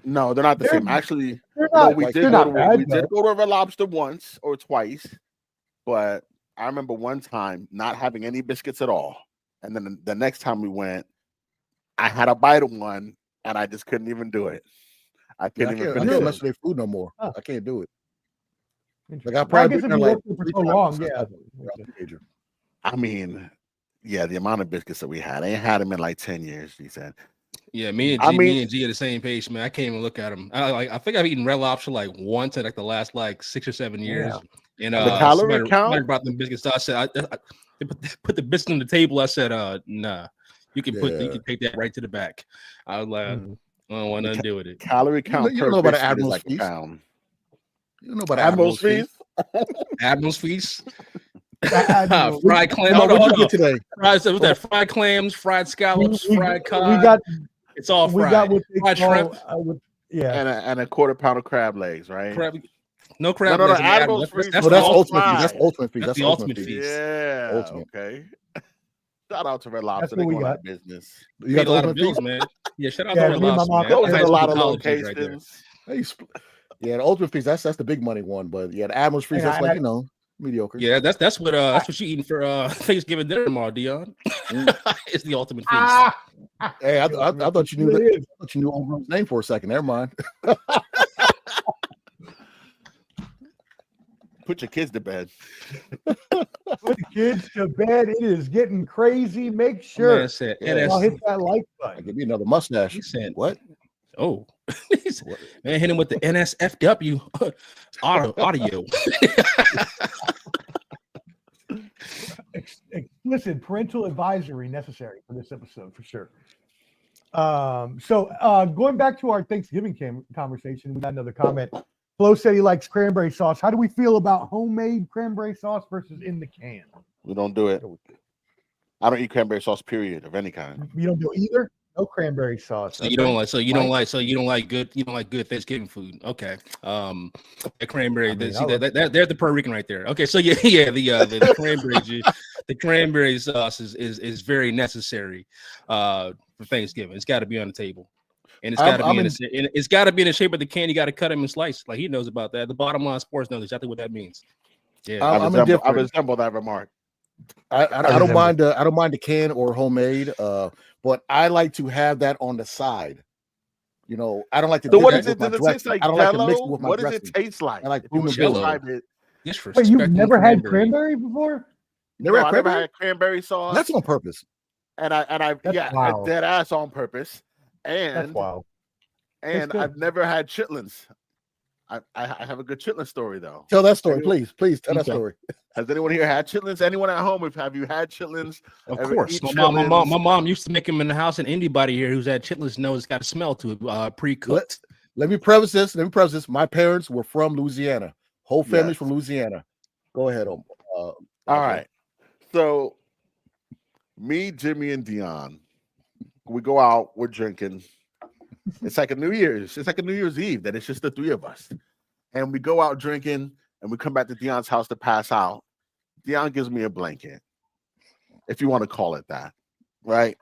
No, they're not the same. Actually, They're no, not, we did go to Red Lobster once or twice, but I remember one time not having any biscuits at all. And then the next time we went, I had a bite of one and I just couldn't even do it. I couldn't even finish I can't it. mess with their food no more. I can't do it. Like I I probably guess if been you there like worked there for 3 so times long, since yeah. I was a teenager. I mean, yeah, the amount of biscuits that we had, I ain't had them in like 10 years, he said. Yeah, me and G are the same page, man. I can't even look at them. I think I've eaten Red Lobster like once in like the last like 6 or 7 years. Yeah. And The calorie count? somebody brought them biscuits. So I said, I put the biscuit on the table. I said, nah, you can take that right to the back. I was like, I don't want nothing to do with it. Calorie count You per don't know about biscuit is Admiral's like Feast? a pound. You don't know about Admiral's Feast? Admiral's Feast. Admiral. Fried clam. What did you get today? Fried, so was that fried clams, fried scallops, fried cod? It's all fried. We got what they fried call, shrimp. And a quarter pound of crab legs, right? No crab No, legs. Admiral's Feast. That's Ultimate fried. Feast. That's Ultimate Feast. That's the Ultimate Feast. Yeah. Ultimate. Okay. Shout out to Red Lobster. What They we go out got. of business. You Made got a lot of Ultimate bills, Feast? man. Yeah, shout out Yeah, to Red me and my Lobster, mom man. Those High are a school lot of college kids right there. locations. Yeah, the Ultimate Feast. That's the big money one. But yeah, the Admiral's Feast. That's like mediocre. Yeah, that's what you eating for Thanksgiving dinner tomorrow, Dion. It's the Ultimate Feast. Hey, I thought you knew that. I thought you knew Omar's name for a second. Never mind. Put your kids to bed. Put the kids to bed. It is getting crazy. Make sure y'all hit that like button. Give me another mustache. He said, "What? Oh, man, hit him with the NSFW audio." Listen, parental advisory necessary for this episode for sure. So going back to our Thanksgiving conversation, we got another comment. Flo said he likes cranberry sauce. How do we feel about homemade cranberry sauce versus in the can? We don't do it. I don't eat cranberry sauce, period, of any kind. You don't do either? No cranberry sauce. So you don't like good Thanksgiving food. Okay. The cranberry. There's the Puerto Rican right there. Okay, so the cranberry the cranberry sauce is very necessary for Thanksgiving. It's got to be on the table. And it's got to be it's got to be in the shape of the can. You got to cut them and slice. Like he knows about that. The bottom line sports knows exactly what that means. Yeah, I resemble that remark. I don't mind the can or homemade, but I like to have that on the side. You know, I don't like to. So what is it? Does it taste like I don't like to mix it with my What does dressing. it taste like? I like Jello. Wait, you've never had cranberry before? Never had cranberry sauce. That's on purpose. And I dead ass on purpose. And that's wild. And I've never had chitlins. I have a good chitlin story though. Tell that story, please tell that story. Has anyone here had chitlins? Anyone at home? Have you had chitlins? Of course. My mom used to make them in the house, and anybody here who's had chitlins knows it's got a smell to it. Pre-cooked. Let me preface this. My parents were from Louisiana. Whole family's from Louisiana. Go ahead. All right. So me, Jimmy, and Dion, we go out. We're drinking. It's like a New Year's Eve that it's just the three of us. And we go out drinking and we come back to Dion's house to pass out. Dion gives me a blanket, if you want to call it that, right?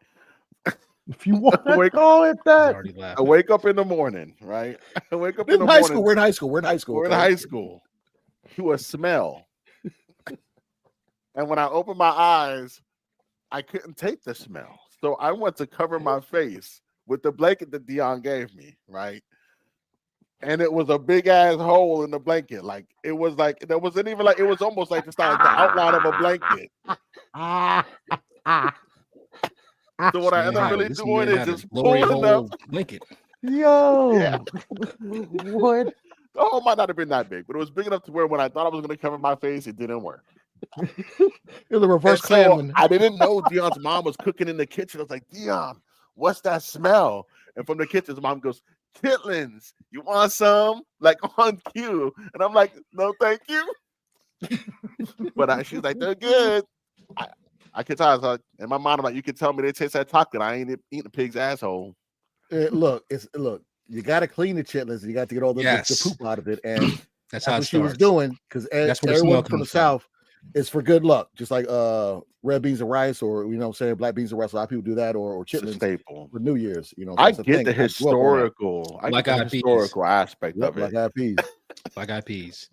If you want to call it that. I wake up in the morning, right? I wake up in the morning. We're in high school. We're in high school to a smell. And when I opened my eyes, I couldn't take the smell. So I went to cover my face with the blanket that Dion gave me, right? And it was a big ass hole in the blanket. Like it was like there wasn't even like it was almost like the outline of a blanket. So what I ended up really doing is just pulling up blanket. Yo, yeah. What? The hole might not have been that big, but it was big enough to where when I thought I was going to cover my face, it didn't work. It was a reverse so I didn't know Dion's mom was cooking in the kitchen. I was like, Dion, what's that smell? And from the kitchen, his mom goes, chitlins. You want some? Like on cue. And I'm like, no, thank you. But she's like, they're good. I can tell. So in my mind, I'm like, you can tell me they taste like chocolate. I ain't eating a pig's asshole. Look, you got to clean the chitlins. And you got to get all the poop out of it. And that's how what she was doing, because everyone from the South is for good luck. Just like red beans and rice, or black beans and rice. A lot of people do that, or chitlins staple for New Year's. I get the historical aspect of it. Black eyed peas. Black eyed peas.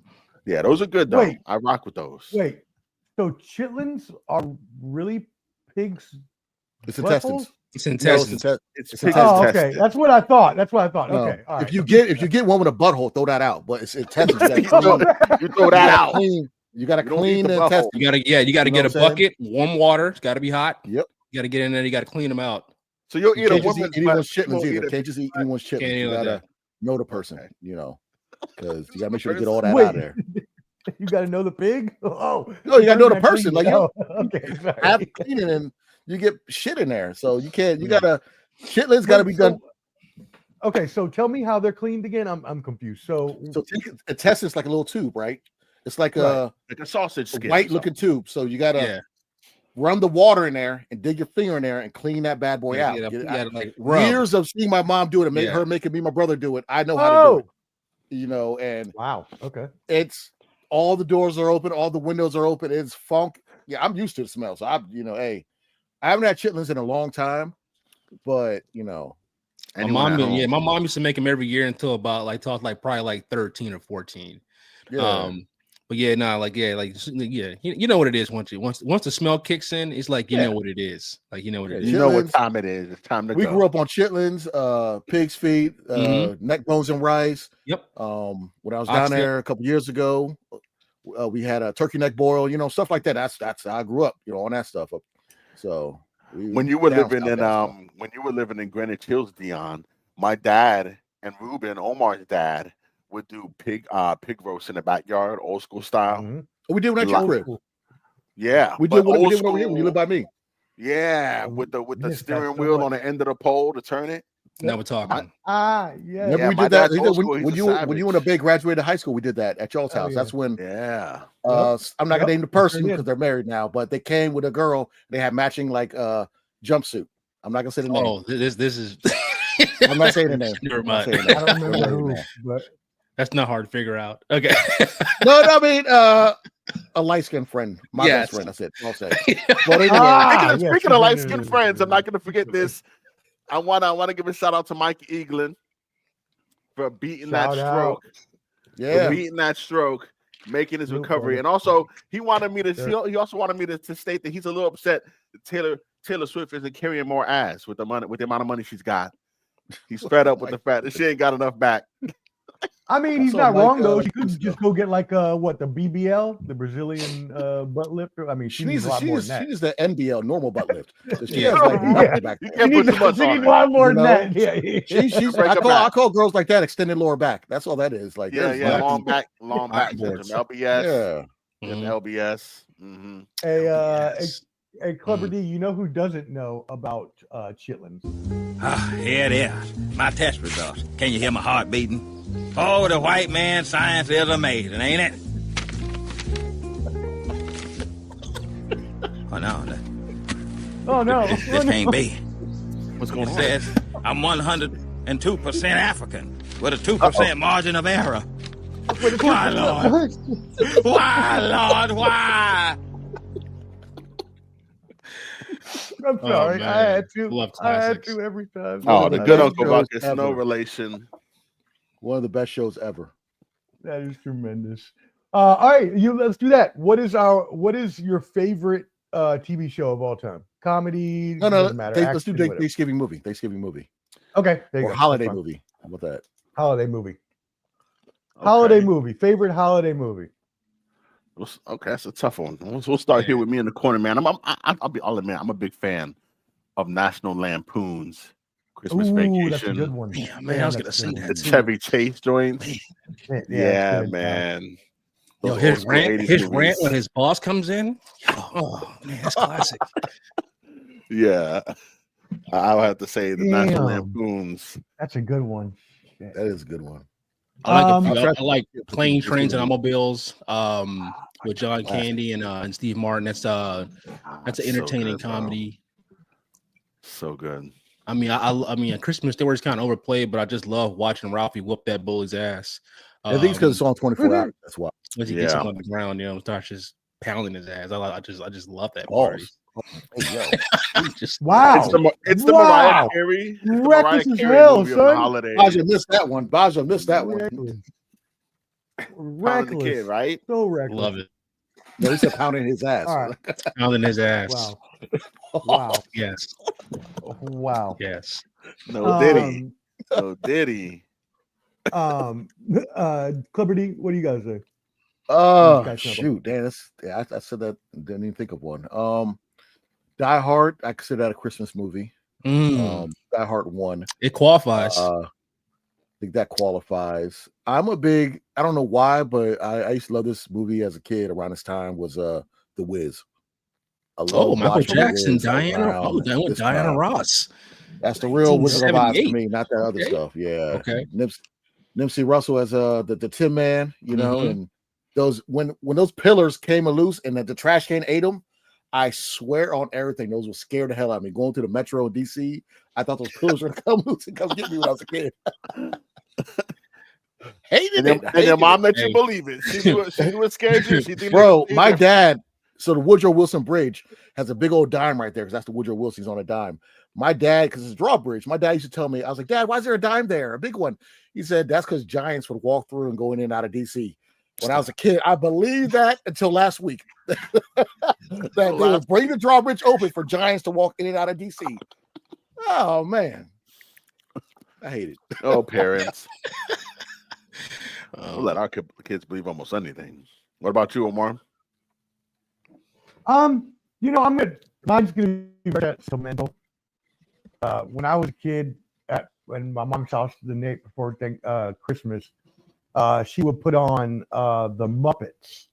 Yeah, those are good though. Wait. I rock with those. Wait, so chitlins are really pigs? It's intestines. It's intestines. It's Oh, okay. That's what I thought. No. Okay. All right. If you get one with a butthole, throw that out. But it's intestines. You throw that out. You got to clean the intestines. You got to get a bucket, warm water. It's got to be hot. Yep. You got to get in there. You got to clean them out. So you'll eat anyone's chitlins either. Can't just eat anyone's chitlins. You got to know the person, because you got to make sure to get all that out of there. You got to know the pig? Oh. No, you got to know the person. Like, okay. Have cleaning and you get shit in there. So you can't, chitlins got to be done. Okay, so tell me how they're cleaned again. I'm confused. So take intestines like a little tube, right? It's like a sausage skin, white looking tube. So you got to run the water in there and dig your finger in there and clean that bad boy out. Years of seeing my mom do it and making me and my brother do it. I know how to do it. And wow. Okay. It's all the doors are open, all the windows are open. It's funk. Yeah, I'm used to the smell. So I haven't had chitlins in a long time, but my mom used to make them every year until about probably 13 or 14. Yeah. But you know what it is once the smell kicks in, it's like you know what it is. Like you know what it is. You know what time it is. It's time to go. We grew up on chitlins, pig's feet, neck bones and rice. Yep. When I was down there a couple years ago, we had a turkey neck boil, stuff like that. That's how I grew up, on that stuff. So when you were living in Greenwich Hills, Dion, my dad and Ruben, Omar's dad, would do pig roast in the backyard, old school style. Mm-hmm. We did one at your crib. Yeah, we did one over here when you live by me. Yeah, with the steering wheel on the end of the pole to turn it. Now we're talking. Yeah. Remember we did that when you and a big graduated high school. We did that at y'all's house. That's when. Yeah. I'm not gonna name the person because they're married now, but they came with a girl. They had matching jumpsuit. I'm not gonna say the name. Oh, this is. I'm not saying the name. Never mind. I don't remember who, but that's not hard to figure out. Okay. No, I mean a light-skinned friend. My best friend. That's it. I'll say. But anyway, speaking of light-skinned friends, I'm not gonna forget this. I wanna give a shout out to Mike Eaglin for beating that stroke. Yeah, for beating that stroke, making his recovery, and also he wanted me to. He also wanted me to state that he's a little upset that Taylor Swift isn't carrying more ass with the amount of money she's got. He's fed up with the fact that she ain't got enough back. I mean, he's not wrong though. She could just go get the BBL, the Brazilian butt lift. I mean, she needs a lot more than that. She needs the NBL, normal butt lift. She has back there. She needs a lot more than that. Yeah. I call girls like that extended lower back. That's all that is. Like long back syndrome, LBS, LBS. Mm-hmm. Hey, Clever D, you know who doesn't know about chitlins? Here it is. My test results. Can you hear my heart beating? Oh, the white man's science is amazing, ain't it? Oh, no. This can't be. What's going on? It says I'm 102% African with a 2% margin of error. Why, Lord? Why, Lord? Why? I'm sorry. I had to every time. Oh, the good Uncle Ruckus, no relation. One of the best shows ever. That is tremendous. All right, let's do that. What is your favorite TV show of all time? Comedy? No. Let's do Thanksgiving movie. Okay. There you go. Holiday movie. How about that? Holiday movie. Okay. Holiday movie. Favorite holiday movie. Okay, that's a tough one. We'll start here with me in the corner, man. I'll admit I'm a big fan of National Lampoon's Christmas Vacation. That's a good one. Yeah, man, I was gonna say that. The Chevy Chase joint. Yeah, man. Yo, his rant when his boss comes in. Oh man, that's classic. Yeah, I'll have to say the National Lampoons. That's a good one. Okay. That is a good one. I like Plane, Trains, and Automobiles with John Candy and Steve Martin. That's an entertaining comedy. So good. I mean, I mean, Christmas Story is kind of overplayed, but I just love watching Ralphie whoop that bully's ass. I think it's because it's on 24 hours. That's why. Once he gets him on the ground, starts just pounding his ass. I just love that party. Wow! It's the Mariah Carey. Reckless as hell, son. Baja missed that one. Baja missed that one. Reckless, kid, right? So reckless. Love it. No, he said pounding his ass. All right. Pounding his ass. Wow. Wow. Yes. Wow. Yes. No Diddy. No Diddy. Clipper D, what do you guys say? Shoot, damn, I said that, didn't even think of one. Die Hard, I consider that a Christmas movie. Die Hard 1. It qualifies. I think that qualifies. I'm a big, I don't know why, but I used to love this movie as a kid around this time was The Wiz. Michael Jackson, Diana Ross. That's the real Wizard of Oz to me, not that other stuff. Yeah. Okay. Nipsey Russell as the Tin Man, and those when those pillars came loose and the trash can ate them, I swear on everything, those were scared the hell out of me. Going to the Metro in DC, I thought those pillars were gonna come loose and come get me when I was a kid. Hated it. And your mom let you believe it. She was scared you. Bro, my dad. So the Woodrow Wilson Bridge has a big old dime right there because that's the Woodrow Wilson's on a dime. My dad, because it's a drawbridge, my dad used to tell me, I was like, Dad, why is there a dime there? A big one. He said, that's because giants would walk through and go in and out of DC. When I was a kid, I believed that until last week. That they would bring the drawbridge open for giants to walk in and out of DC. Oh, man. I hate it. Oh, parents. We'll let our kids believe almost anything. What about you, Omar? Mine's gonna be very sentimental. When I was a kid, when my mom's house the night before Christmas, she would put on the Muppets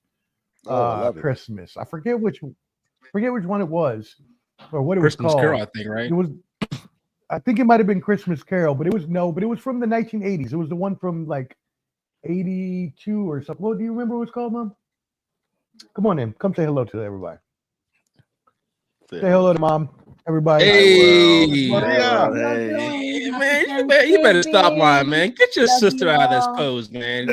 Christmas. I forget which one it was or what it was called. Christmas Carol, I think, right? It was. I think it might have been Christmas Carol, but it was from the 1980s. It was the one from like 82 or something. Well, do you remember what it's called, Mom? Come on in. Come say hello to everybody. Say hello to Mom, everybody. Hey, man, you better stop lying, man. Get your sister out of this pose, man.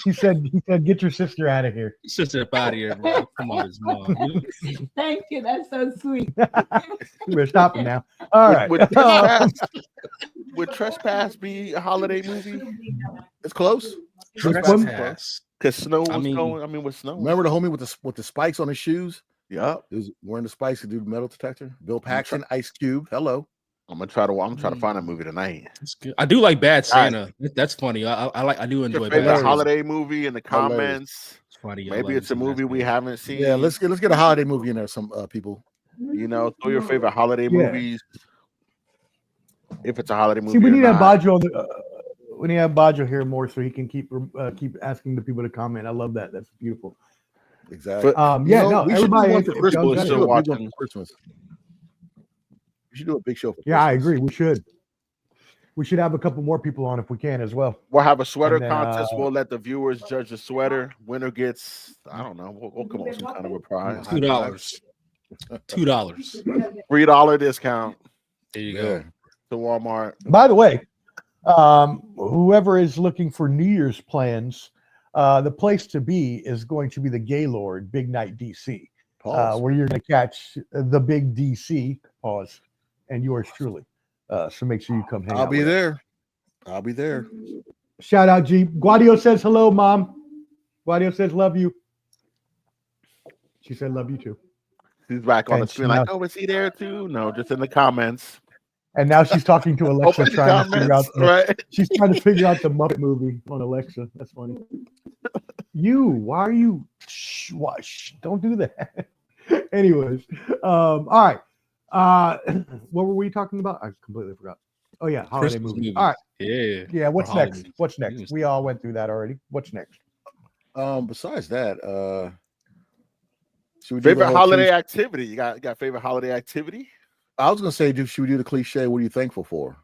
He said, get your sister out of here. Sister up out of here, bro. Come on, his mom. Thank you. That's so sweet. We're stopping now. All right. Would Trespass be a holiday movie? It's close. Trespass. Because snow was going. I mean, with snow. Remember the homie with the spikes on his shoes? Yeah, he was wearing the spikes to do the metal detector. Bill Paxton, Ice Cube. Hello. I'm gonna try to find a movie tonight. That's good. I do like Bad Santa. That's funny. I do enjoy Bad Santa. holiday movie in the comments. It's funny. Maybe it's a movie we haven't seen. Yeah, let's get a holiday movie in there. Some people. Throw your favorite holiday movies. If it's a holiday movie. See, we need to have Bajo. We need to have Bajo here more so he can keep asking the people to comment. I love that. That's beautiful. Exactly. Everybody for Christmas. Still watching Christmas. We should do a big show for Christmas. I agree. We should. We should have a couple more people on if we can as well. We'll have a sweater contest. We'll let the viewers judge the sweater. Winner gets, I don't know. We'll come up with some kind of a prize. $2. $3 discount. There you go. To Walmart. By the way, whoever is looking for New Year's plans, the place to be is going to be the Gaylord Big Night DC, where you're going to catch the big DC, and yours truly. So make sure you come hang out. I'll be there. Shout out, G. Guadio says hello, Mom. Guadio says love you. She said love you too. She's back on the screen like, oh, is he there too? No, just in the comments. And now she's talking to Alexa, trying to figure out she's trying to figure out the Muppet movie on Alexa. That's funny. Why are you? Don't do that. Anyways, all right. What were we talking about? I completely forgot. Oh yeah, holiday movie. All right. Yeah. What's next? What's next? We all went through that already. What's next? Besides that, favorite holiday activity. You got favorite holiday activity? I was gonna say, should we do the cliche? What are you thankful for?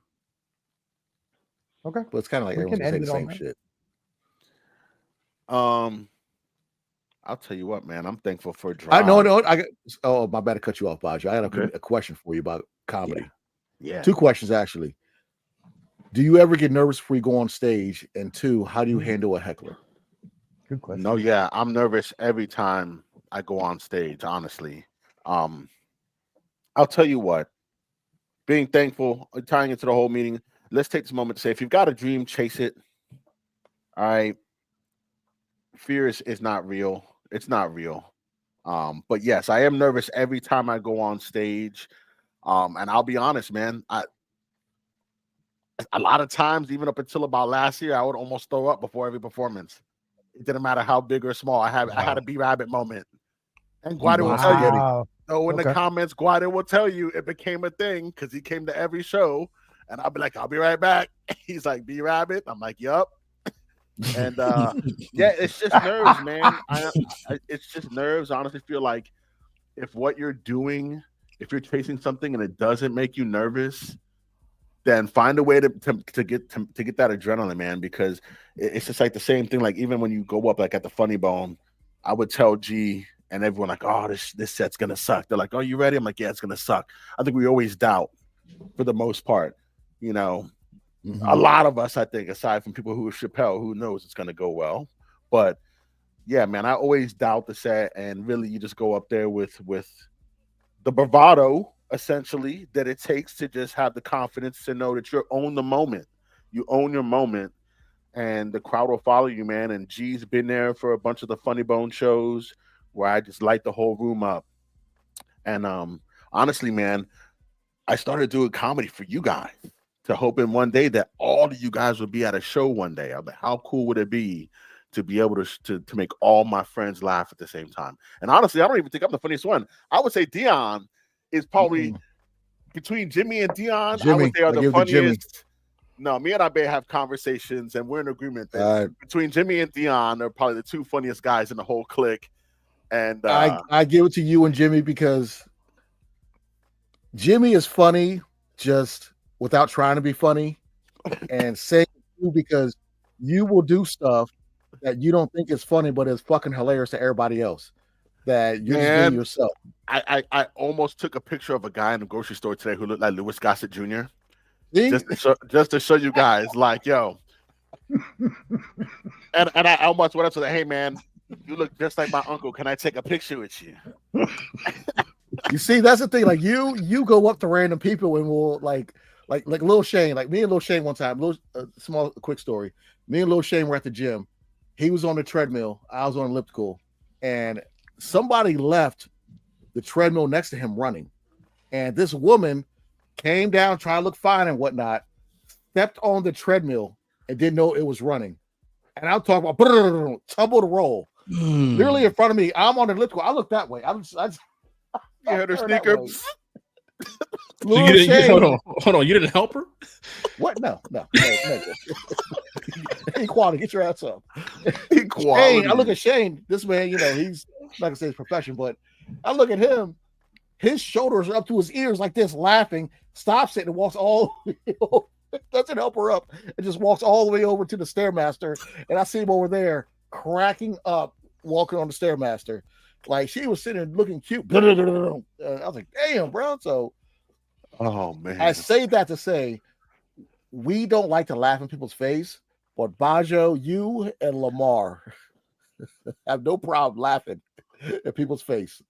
Okay. But it's kind of like We everyone's can gonna say end the it on same that. shit. I'll tell you what, man. I'm thankful for Dry. I know. Oh, my bad to cut you off, Bajo. I got Okay. a question for you about comedy. Yeah. 2 questions actually. Do you ever get nervous before you go on stage? And 2, how do you handle a heckler? Good question. No, yeah, I'm nervous every time I go on stage, honestly. I'll tell you what, being thankful, tying into the whole meeting, let's take this moment to say, if you've got a dream, chase it. All right. Fear is not real. It's not real. But yes, I am nervous every time I go on stage. And I'll be honest, man, a lot of times, even up until about last year, I would almost throw up before every performance. It didn't matter how big or small. I had a B-Rabbit moment. And Guada will tell you. So in the comments, Guada will tell you it became a thing because he came to every show. And I'll be like, I'll be right back. He's like, B-Rabbit. I'm like, yup. And yeah, it's just nerves, man. It's just nerves. I honestly feel like if what you're doing, if you're chasing something and it doesn't make you nervous, then find a way to get that adrenaline, man, because it's just like the same thing. Like even when you go up like at the Funny Bone, I would tell G and everyone like, oh, this set's gonna suck. They're like, oh, you ready? I'm like, yeah, it's gonna suck. I think we always doubt for the most part, you know. Mm-hmm. A lot of us, I think, aside from people who are Chappelle, who knows it's gonna go well. But yeah, man, I always doubt the set, and really you just go up there with the bravado essentially that it takes to just have the confidence to know that you own the moment. You own your moment, and the crowd will follow you, man. And G's been there for a bunch of the Funny Bone shows where I just light the whole room up. And honestly, man, I started doing comedy for you guys to hoping one day that all of you guys would be at a show one day. I'm like, how cool would it be to be able to make all my friends laugh at the same time? And honestly, I don't even think I'm the funniest one. I would say Dion is probably between Jimmy and Dion. I would say are the funniest. No, me and Abe have conversations, and we're in agreement that between Jimmy and Dion are probably the 2 funniest guys in the whole clique. And I give it to you and Jimmy because Jimmy is funny just without trying to be funny, and saying you because you will do stuff that you don't think is funny, but is fucking hilarious to everybody else. That you're just doing yourself. I almost took a picture of a guy in the grocery store today who looked like Louis Gossett Jr. Just to show you guys, like, yo. and I almost went up to the, hey man, you look just like my uncle. Can I take a picture with you? You see, that's the thing. Like you go up to random people and will like Lil Shane, like me and Lil Shane one time. Small quick story. Me and Lil Shane were at the gym. He was on the treadmill. I was on elliptical, and somebody left the treadmill next to him running. And this woman came down trying to look fine and whatnot, stepped on the treadmill and didn't know it was running. And I'm talking about tumble to roll. Literally in front of me. I'm on the elliptical. I look that way. I you heard her sneaker. Hold on. You didn't help her? What? No. Equality, get your ass up. Equality. Shane, I look at Shane. This man, he's not gonna say his profession, but I look at him. His shoulders are up to his ears like this, laughing. Stops it and walks all. Doesn't help her up. It just walks all the way over to the Stairmaster, and I see him over there cracking up, walking on the Stairmaster. Like she was sitting there looking cute. I was like, damn, bro. So, oh man, I say that to say we don't like to laugh in people's face, but Bajo, you and Lamar have no problem laughing at people's face.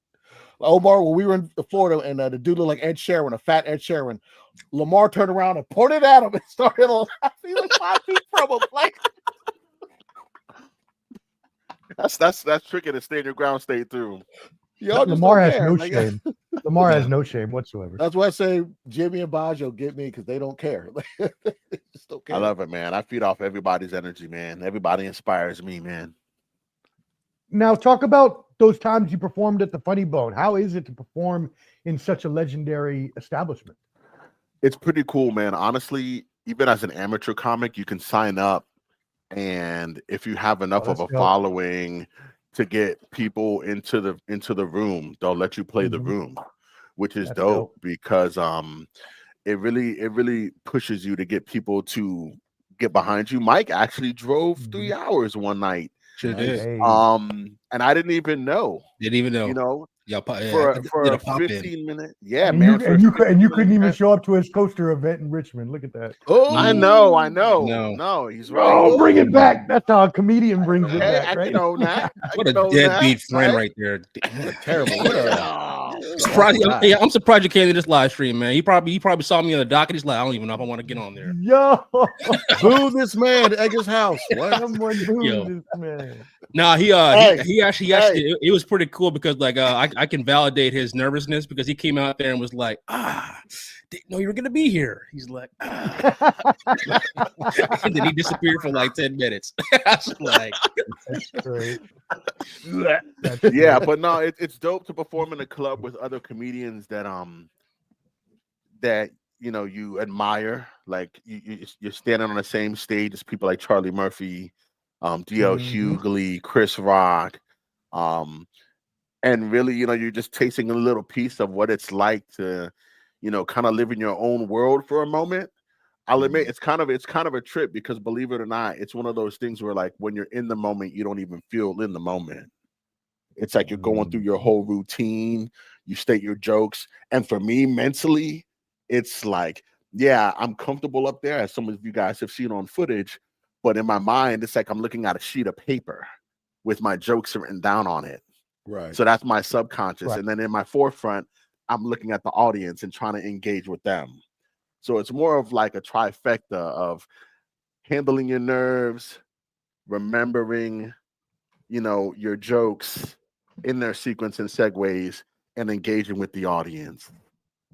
Omar, when we were in Florida and the dude looked like Ed Sheeran, a fat Ed Sheeran, Lamar turned around and pointed at him and started laughing like 5 feet from him. Like, that's tricky to stay in your ground state through. Lamar has no shame. Lamar has no shame whatsoever. That's why I say Jimmy and Bajo get me because they don't care. They just don't care. I love it, man. I feed off everybody's energy, man. Everybody inspires me, man. Now, talk about those times you performed at the Funny Bone. How is it to perform in such a legendary establishment? It's pretty cool, man. Honestly, even as an amateur comic, you can sign up, and if you have enough of a following to get people into the room, they'll let you play the room, which is dope because it really pushes you to get people to get behind you. Myke actually drove 3 hours one night. Sure did. Hey. And I didn't even know. Didn't even know. You know, Yeah, for did a a pop in. 15-minute, yeah, and man. you couldn't even show up to his coaster event in Richmond. Look at that. Oh, I know. No. No, he's right. Oh, bring it back. That's how a comedian brings it Hey, back, I right? can own that. What a deadbeat friend right there. terrible. I'm surprised you came to this live stream, man. He probably saw me on the docket. He's like, I don't even know if I want to get on there. Yo, Boo this man at Eggers' house. What? someone boo Yo. this man. No, he actually Hey. it was pretty cool because like I can validate his nervousness because he came out there and was like, didn't know you were gonna be here. He's like, and then he disappeared for like 10 minutes. I was like, That's great. Yeah, but no, it's dope to perform in a club with other comedians that you admire. Like you're standing on the same stage as people like Charlie Murphy, D.L. Hughley, Chris Rock, and really, you're just tasting a little piece of what it's like to, kind of live in your own world for a moment. I'll admit it's kind of a trip because, believe it or not, it's one of those things where like when you're in the moment, you don't even feel in the moment. It's like you're going through your whole routine, you state your jokes, and for me mentally, it's like, yeah, I'm comfortable up there, as some of you guys have seen on footage, but in my mind, it's like I'm looking at a sheet of paper with my jokes written down on it. Right. So that's my subconscious. Right. And then in my forefront, I'm looking at the audience and trying to engage with them. So it's more of like a trifecta of handling your nerves, remembering, your jokes in their sequence and segues, and engaging with the audience.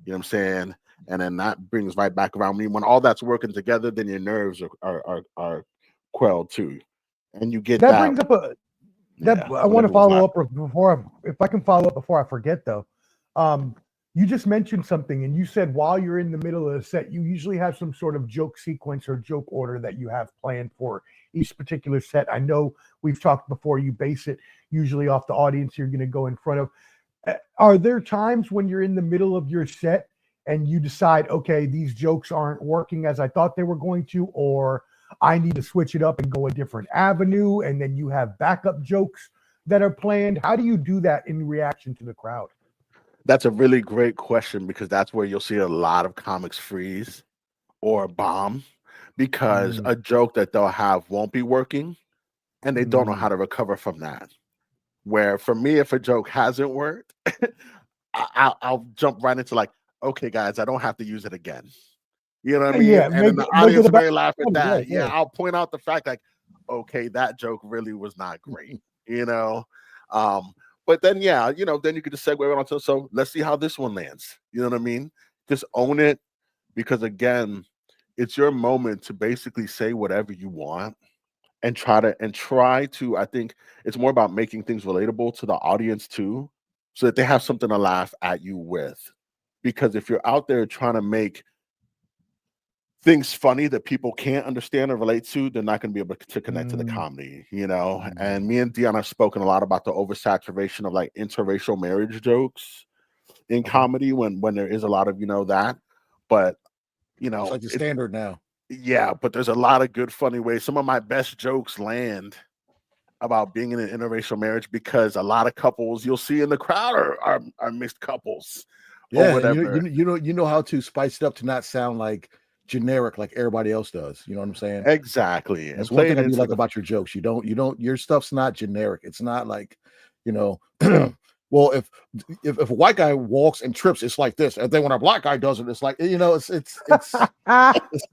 You know what I'm saying? And then that brings right back around me. When all that's working together, then your nerves are quelled too. And you get That brings up I want to follow up if I can follow up before I forget though. You just mentioned something and you said while you're in the middle of the set, you usually have some sort of joke sequence or joke order that you have planned for each particular set. I know we've talked before, you base it usually off the audience you're going to go in front of. Are there times when you're in the middle of your set and you decide, okay, these jokes aren't working as I thought they were going to, or I need to switch it up and go a different avenue, and then you have backup jokes that are planned? How do you do that in reaction to the crowd? That's a really great question because that's where you'll see a lot of comics freeze or bomb because a joke that they'll have won't be working and they don't know how to recover from that. Where for me, if a joke hasn't worked, I'll jump right into like, okay, guys, I don't have to use it again. You know what I mean? Yeah, and then the audience may laugh at that. Yeah, I'll point out the fact like, okay, that joke really was not great, But then, then you could just segue right onto, so let's see how this one lands. You know what I mean? Just own it because, again, it's your moment to basically say whatever you want and try to, I think it's more about making things relatable to the audience too, so that they have something to laugh at you with. Because if you're out there trying to make things funny that people can't understand or relate to, they're not going to be able to connect to the comedy, And me and Dion have spoken a lot about the oversaturation of like interracial marriage jokes in comedy when there is a lot of that, but it's like the standard now. Yeah, but there's a lot of good funny ways. Some of my best jokes land about being in an interracial marriage because a lot of couples you'll see in the crowd are mixed couples. Yeah, or whatever. You know how to spice it up to not sound like generic like everybody else does. You know what I'm saying? Exactly. That's one thing I do like about your jokes. You don't your stuff's not generic. It's not like, well, if a white guy walks and trips, it's like this. And then when a black guy does it, it's like, it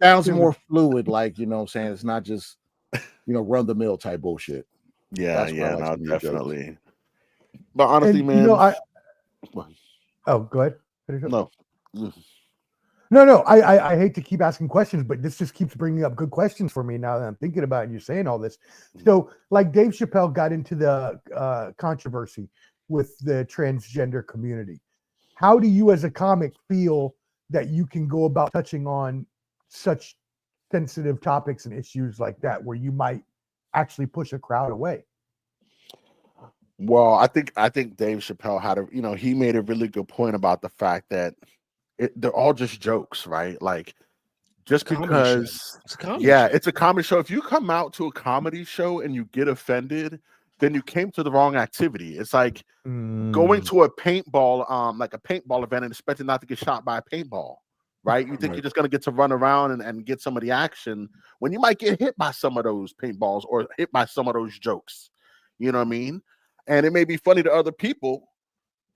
sounds more fluid, like, you know what I'm saying? It's not just, run the mill type bullshit. Yeah, no, definitely. But honestly, man. Go ahead. No. No, I hate to keep asking questions, but this just keeps bringing up good questions for me now that I'm thinking about it and you're saying all this. So, like Dave Chappelle got into the controversy with the transgender community. How do you as a comic feel that you can go about touching on such sensitive topics and issues like that where you might actually push a crowd away? Well, I think Dave Chappelle had he made a really good point about the fact that they're all just jokes, right? Like just because it's a comedy show. If you come out to a comedy show and you get offended, then you came to the wrong activity. It's like going to a paintball, like a paintball event and expecting not to get shot by a paintball, right? You think you're just going to get to run around and get some of the action when you might get hit by some of those paintballs or hit by some of those jokes. You know what I mean? And it may be funny to other people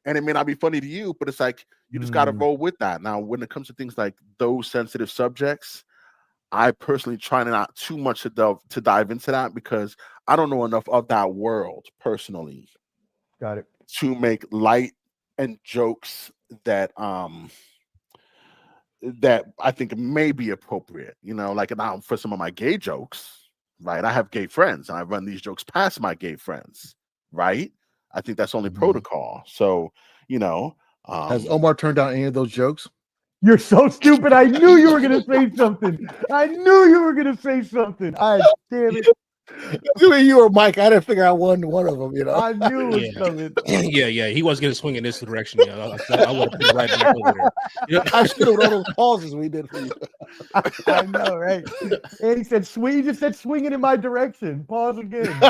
and it may not be funny to you, but it's like, you just got to roll with that. Now, when it comes to things like those sensitive subjects, I personally try not too much to dive into that because I don't know enough of that world personally. Got it. To make light and jokes that that I think may be appropriate. You know, like now for some of my gay jokes, right? I have gay friends and I run these jokes past my gay friends, right? I think that's only protocol. So, you know, has Omar turned down any of those jokes? You're so stupid. I knew you were going to say something. I knew you were going to say something. Damn it. You or Mike, I didn't figure out one of them, you know. I knew it was coming. Yeah. He wasn't going to swing in this direction. I would have put it right back over there. You know, I should have all those pauses we did for you. I know, right? And he said, swing. He just said, swinging in my direction. Pause again.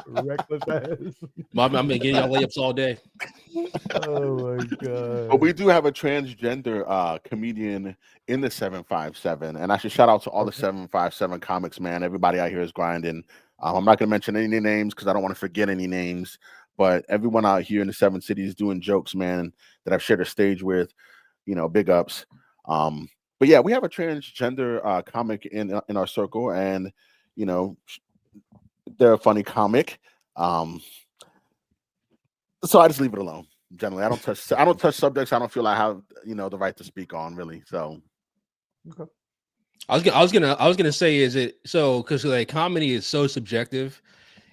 Reckless ass. I've been getting y'all layups all day. Oh my god! But we do have a transgender comedian in the 757, and I should shout out to all the 757 comics, man. Everybody out here is grinding. I'm not going to mention any names because I don't want to forget any names. But everyone out here in the 7 cities doing jokes, man, that I've shared a stage with, you know, big ups. But yeah, we have a transgender comic in our circle, and you know, they're a funny comic. So I just leave it alone. Generally, I don't touch subjects I don't feel I have, you know, the right to speak on, really. So okay. I was gonna say, is it so because like comedy is so subjective,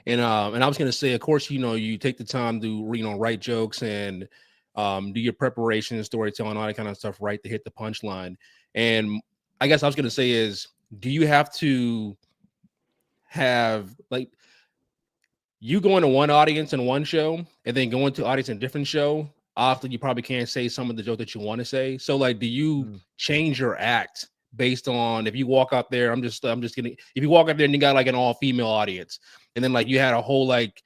and I was gonna say, of course, you know, you take the time to write jokes and do your preparation, storytelling, all that kind of stuff, right, to hit the punchline. And I guess I was gonna say is, do you have to have like you going to one audience in one show and then going to audience in a different show? Often you probably can't say some of the jokes that you want to say. So like, do you change your act based on if you walk out there? I'm just gonna, if you walk out there and you got like an all-female audience, and then like you had a whole like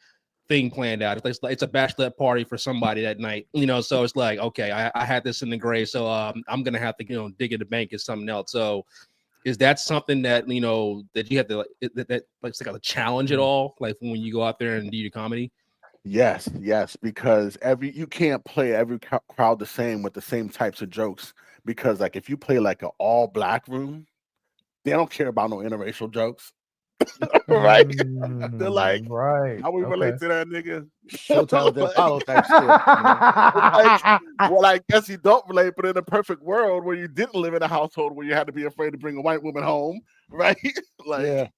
thing planned out. It's a bachelorette party for somebody that night, you know. So it's like, okay, I had this in the grave, so I'm gonna have to, you know, dig in the bank as something else. So is that something that, you know, that you have to that like a challenge at all, like when you go out there and do your comedy? Yes, because you can't play every crowd the same with the same types of jokes, because like if you play like an all black room, they don't care about no interracial jokes. Right? They're like, right, how we relate to that nigga? Showtime with Apollo type shit. You know? Well, I guess you don't relate, but in a perfect world where you didn't live in a household where you had to be afraid to bring a white woman home, right? Like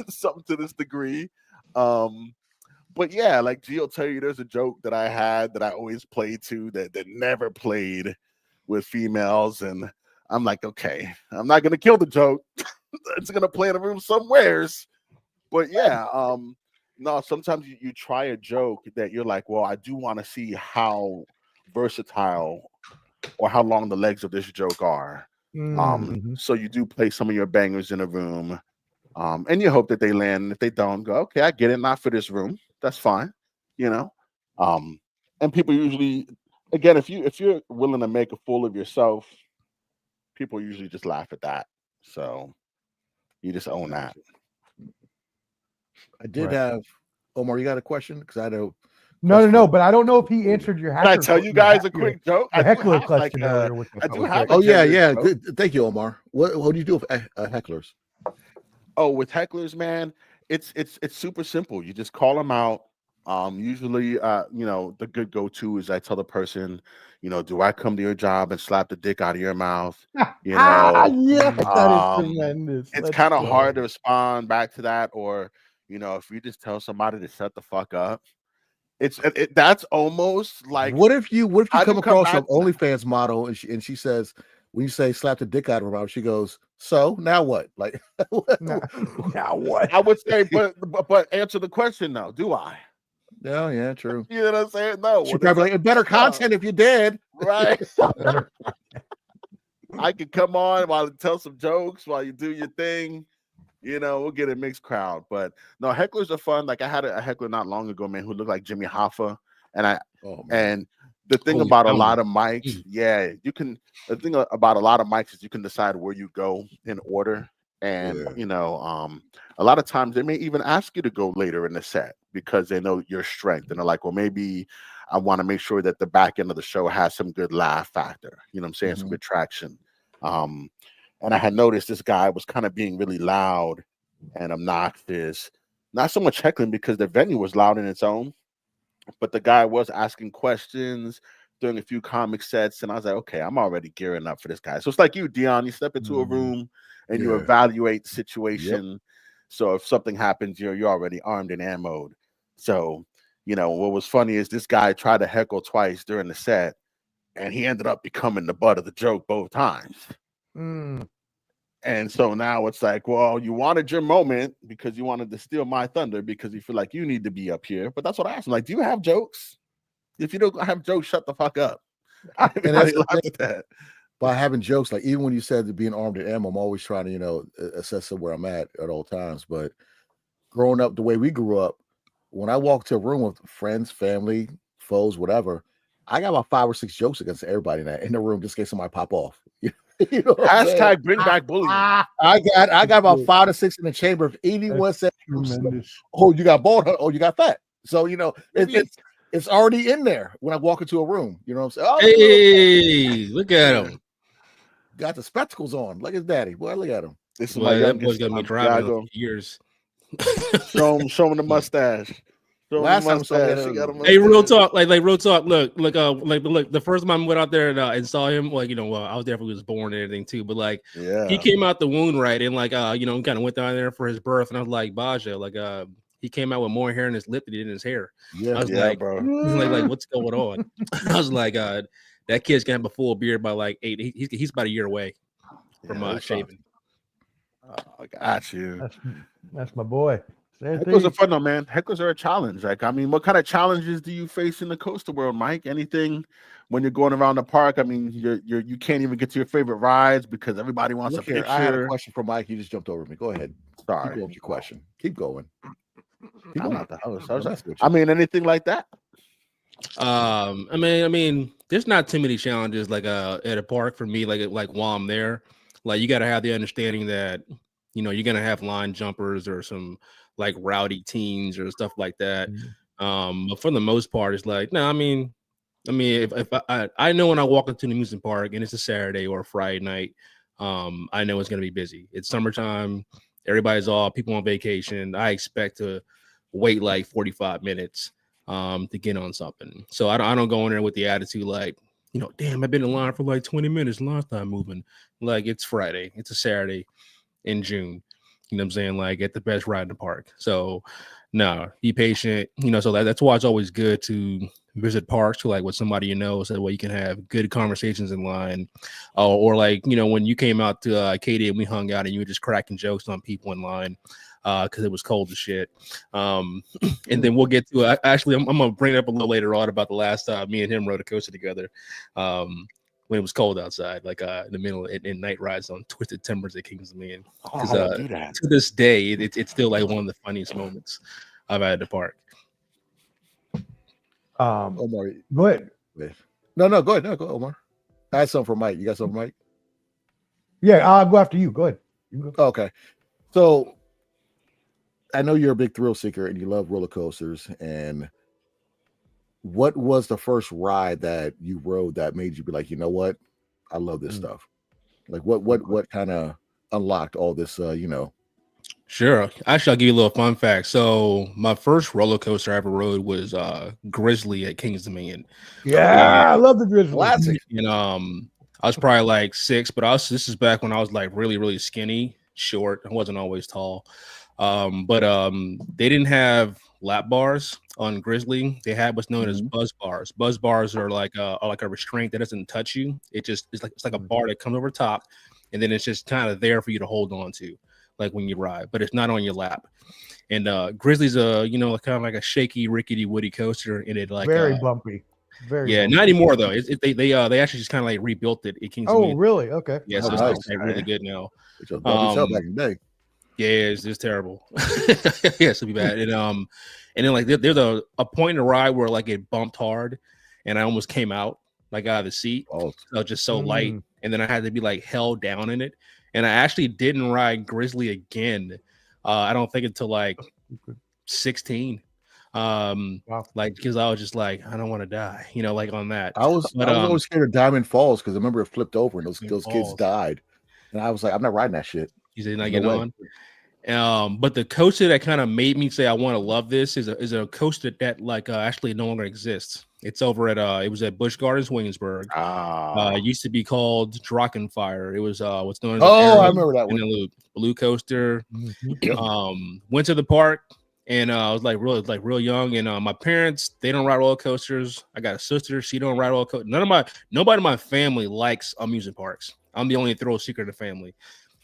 something to this degree. But yeah, like G will tell you, there's a joke that I had that I always played to that never played with females, and I'm like, okay, I'm not gonna kill the joke. It's gonna play in a room somewheres. But yeah, no, sometimes you try a joke that you're like, well, I do want to see how versatile or how long the legs of this joke are. So you do play some of your bangers in a room, and you hope that they land. If they don't, go, okay, I get it, not for this room. That's fine, you know. And people usually, again, if you're willing to make a fool of yourself, people usually just laugh at that. So you just own that. I did have Omar. You got a question? Because I don't. No. But I don't know if he answered your. Can I tell you guys a quick joke? The heckler question earlier. I do have. Oh yeah. Thank you, Omar. What do you do with hecklers? Oh, with hecklers, man, it's super simple. You just call them out. Usually, you know, the good go-to is I tell the person, you know, do I come to your job and slap the dick out of your mouth? You know, yes, that is tremendous. It's kind of hard to respond back to that, or you know, if you just tell somebody to shut the fuck up, that's almost like. What if you come across an OnlyFans model and she says, when you say slap the dick out of her mouth, she goes, so now what? Like, now what? I would say, but answer the question though. Do I? Oh, yeah, true. You know what I'm saying? No. She probably like better content if you did. Right. I can come on while you tell some jokes while you do your thing. We'll get a mixed crowd. But no, hecklers are fun. Like I had a heckler not long ago, man, who looked like Jimmy Hoffa. And the thing about a lot of mics, the thing about a lot of mics is you can decide where you go in order. And a lot of times they may even ask you to go later in the set because they know your strength. And they're like, well, maybe I want to make sure that the back end of the show has some good laugh factor. You know what I'm saying? Some good traction. And I had noticed this guy was kind of being really loud and obnoxious. Not so much heckling because the venue was loud in its own, but the guy was asking questions during a few comic sets. And I was like, okay, I'm already gearing up for this guy. So it's like you, Dion, you step into a room and you evaluate the situation. Yep. So if something happens, you're already armed and ammoed. So, what was funny is this guy tried to heckle twice during the set and he ended up becoming the butt of the joke both times. And so now it's like, well, you wanted your moment because you wanted to steal my thunder because you feel like you need to be up here. But that's what I asked him. Like, do you have jokes? If you don't have jokes, shut the fuck up. And that's that. By having jokes, like even when you said to being armed and ammo, I'm always trying to, assess where I'm at all times. But growing up the way we grew up, when I walk to a room with friends, family, foes, whatever, I got about 5 or 6 jokes against everybody in the room just in case somebody pop off. Hashtag bring back bullying. I got about 5 to 6 in the chamber. If anyone said, "Oh, you got bald," "Oh, you got fat," so it's already in there when I walk into a room. You know what I'm saying? Oh, hey, look at him. Got the spectacles on. Look at daddy. Boy, look at him. This is my youngest. Boy's gonna be driving for years. Show him the mustache. Last time hey, real talk, like real talk. Look, the first time I went out there and saw him, I was there when he was born and everything too. But he came out the wound right, and kind of went down there for his birth, and I was like, Bayo, he came out with more hair in his lip than he did in his hair. Yeah, I was bro. Like, what's going on? I was like, that kid's gonna have a full beard by 8. He's about a year away from shaving. Oh, got you. That's my boy. Hecklers are fun though, man. Hecklers are a challenge. What kind of challenges do you face in the coaster world, Mike? Anything when you're going around the park? You can't even get to your favorite rides because everybody wants a picture. I had a question for Mike. You just jumped over me. Go ahead. Sorry. Keep going with your question. Keep going. I'm not the host. Anything like that? There's not too many challenges at a park for me. Like while I'm there, you got to have the understanding that you're gonna have line jumpers or some rowdy teens or stuff like that. But for the most part, it's if I know when I walk into the amusement park and it's a Saturday or a Friday night, I know it's gonna be busy. It's summertime, everybody's off, people on vacation. I expect to wait 45 minutes to get on something. So I don't go in there with the attitude damn, I've been in line for 20 minutes, line's not moving. It's Friday, it's a Saturday in June. You know what I'm saying? Get the best ride in the park. So no, be patient. So that's why it's always good to visit parks with somebody so that way you can have good conversations in line. Or when you came out to Katie and we hung out and you were just cracking jokes on people in line because it was cold as shit. And then we'll get to actually I'm gonna bring it up a little later on about the last time me and him rode a coaster together. When it was cold outside, in the middle in night rides on Twisted Timbers at Kings Dominion. To this day, it's still one of the funniest moments I've had at the park. Omar, go ahead. No, go ahead. No, go, Omar. I had something for Mike. You got something for Mike? Yeah, I'll go after you. Go ahead. Okay. So I know you're a big thrill seeker and you love roller coasters. And what was the first ride that you rode that made you be like, you know what? I love this stuff. What kind of unlocked all this, Sure. Actually, I'll give you a little fun fact. So my first roller coaster I ever rode was Grizzly at Kings Dominion. Yeah, I love the Grizzly. Classic. And I was probably 6, but this is back when I was really, really skinny, short. I wasn't always tall. But they didn't have lap bars on Grizzly. They had what's known as buzz bars. Buzz bars are like a restraint that doesn't touch you. It's like a bar that comes over top, and then it's just kind of there for you to hold on to, when you ride, but it's not on your lap. And Grizzly's kind of like a shaky, rickety, woody coaster, and it very bumpy. Yeah, not anymore though. They actually just kind of like rebuilt it. Oh, really? Okay. Yeah, so it's like really good now. Which was back in the day. Yeah, it's terrible. Yeah, it'll be bad. And then like there's a point in the ride where like it bumped hard, and I almost came out like out of the seat. Oh, I was just so light, and then I had to be like held down in it. And I actually didn't ride Grizzly again. I don't think until like 16. Like because I was just like I don't want to die, like on that. I was always scared of Diamond Falls because I remember it flipped over and those kids died, and I was like, I'm not riding that shit. You said not getting on. But the coaster that kind of made me say I want to love this is a coaster that like actually no longer exists. It's over at it was at Busch Gardens, Williamsburg. It used to be called Drachenfire. It was what's known as I remember that one. Blue coaster. Went to the park. And I was like real young, and my parents, they don't ride roller coasters. I got a sister, she don't ride roller coasters. Nobody in my family likes amusement parks. I'm the only thrill seeker in the family,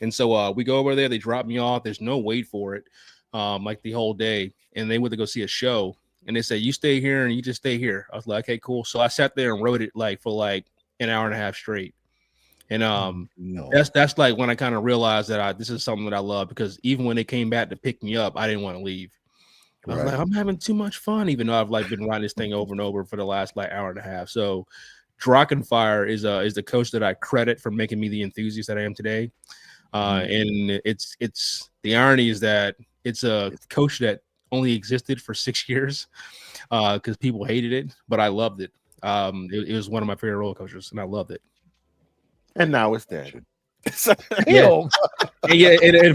and so we go over there. They drop me off. There's no wait for it, like the whole day. And they went to go see a show, and they said you stay here and you just stay here. I was like, okay, cool. So I sat there and rode it like for like an hour and a half straight. And that's like when I kind of realized that this is something that I love, because even when they came back to pick me up, I didn't want to leave. I was like, I'm having too much fun, even though I've like been riding this thing over and over for the last like hour and a half. So Drachenfire is the coach that I credit for making me the enthusiast that I am today. And it's the irony is that it's a coach that only existed for 6 years because people hated it, but I loved it. It was one of my favorite roller coasters, and I loved it. And now it's dead. And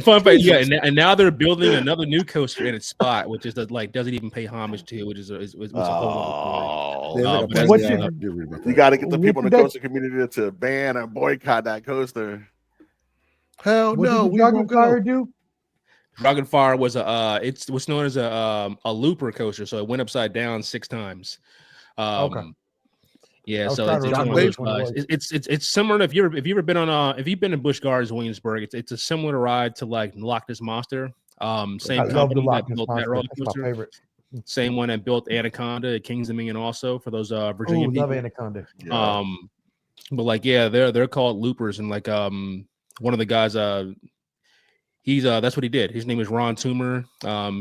fun fact, and now they're building another new coaster in its spot, which is like doesn't even pay homage to, which is a whole other point. You got to get the people in the coaster community to ban or boycott that coaster. Hell no, what did Dragonfire do? Dragonfire was it's what's known as a looper coaster, so it went upside down 6 times. Yeah, so it's similar to if you've ever been on if you've been in Busch Gardens, Williamsburg, it's a similar ride to like Loch Ness Monster. Same company that built that roller coaster. Same one that built Anaconda at Kings Dominion also for those Virginia people. Love Anaconda. But like they're called loopers, and like one of the guys he's that's what he did. His name is Ron Toomer.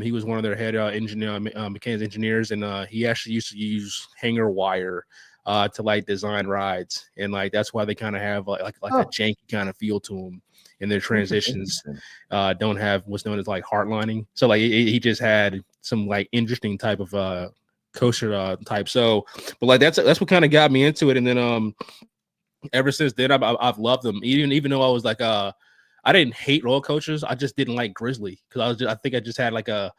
He was one of their head mechanics engineers, and he actually used to use hanger wire to like design rides, and like that's why they kind of have like a janky kind of feel to them, and their transitions don't have what's known as like hard lining. So like he just had some like interesting type of coaster type. So, but like that's what kind of got me into it, and then ever since then I've loved them. Even though I was like I didn't hate roller coasters, I just didn't like Grizzly because I think I just had like a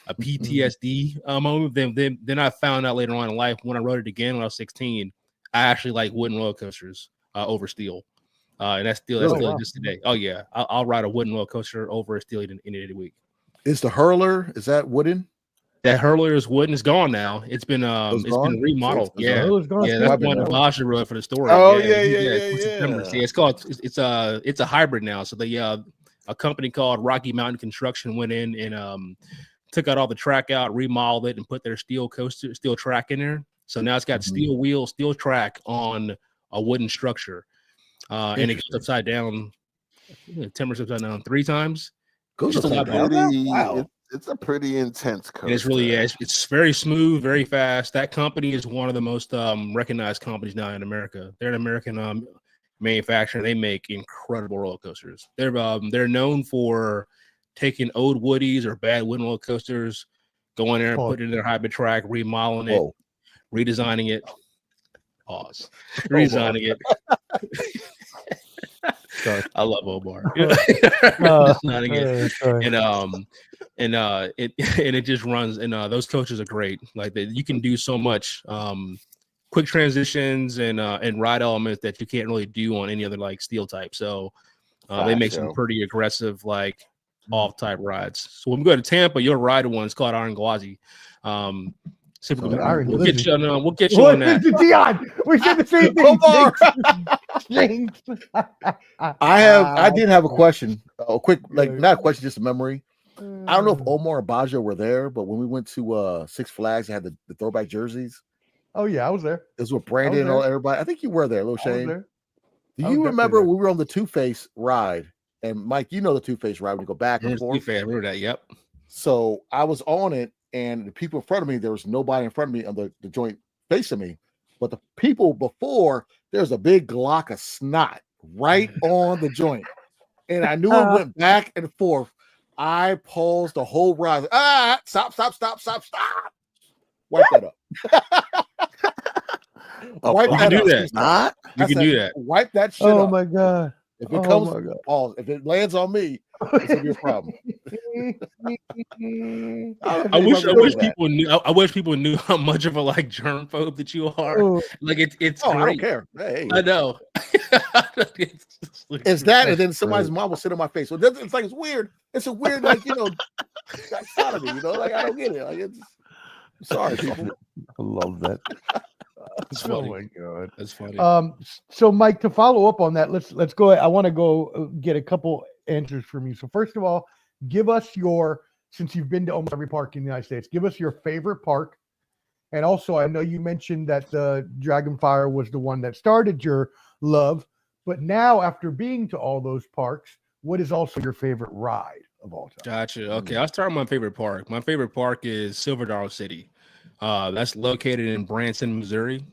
PTSD moment. Then I found out later on in life when I rode it again when I was 16, I actually like wooden roller coasters over steel, and that's still just today. Oh yeah, I'll ride a wooden roller coaster over a steel any day of the week. Is the hurler, is that wooden? That hurler is wooden. It's gone now. It's been been remodeled. That's one Basha rode for the story. Oh yeah. It's called it's a hybrid now. So they a company called Rocky Mountain Construction went in and took out all the track out, remodeled it, and put their steel track in there. So now it's got steel wheels, steel track on a wooden structure, and it goes upside down. Timbers upside down 3 times. Goes upside down. Wow. It's a pretty intense coaster. And it's really it's very smooth, very fast. That company is one of the most recognized companies now in America. They're an American manufacturer. They make incredible roller coasters. They're known for taking old Woodies or bad wooden roller coasters, going there and putting it in their hybrid track, remodeling it, redesigning it. Redesigning it. I love Omar. Designing it. And it just runs. And those coaches are great. Like you can do so much quick transitions and ride elements that you can't really do on any other like steel type. So they make some pretty aggressive like off type rides. So when we go to Tampa, you'll ride one. It's called Iron Gwazi. We'll get you on that. Dion, we said the same thing. I did have a question. A quick, like not a question, just a memory. I don't know if Omar or Bayo were there, but when we went to Six Flags, they had the throwback jerseys. Oh yeah, I was there. It was with Brandon and all everybody. I think you were there, Lil Shane. Do you remember when we were on the Two-Face ride? And Mike, you know the Two-Face ride when you go back and forth. I remember that. Yep. So I was on it, and the people in front of me, there was nobody in front of me on the joint facing me. But the people before, there's a big glock of snot right on the joint. And I knew it went back and forth. I paused the whole ride. Stop. Wipe that up. Wipe that up. That. You can do that. Wipe that shit up. Oh my God. If it comes, pause. If it lands on me, it's gonna be a problem. I wish people knew how much of a like germphobe that you are. Like it's great. I don't care. Hey. I know. It's that, and then somebody's mom will sit on my face. So it's like it's weird. It's a weird, like dichotomy. Like I don't get it. Like it's sorry, people. I love that. Oh my God, that's funny. So Mike, to follow up on that, let's go. I want to go get a couple answers from you. So first of all, give us since you've been to almost every park in the United States, give us your favorite park. And also, I know you mentioned that the Dragonfire was the one that started your love, but now after being to all those parks, what is also your favorite ride of all time? Gotcha. Okay, I'll start with my favorite park. My favorite park is Silver Dollar City. That's located in Branson, Missouri.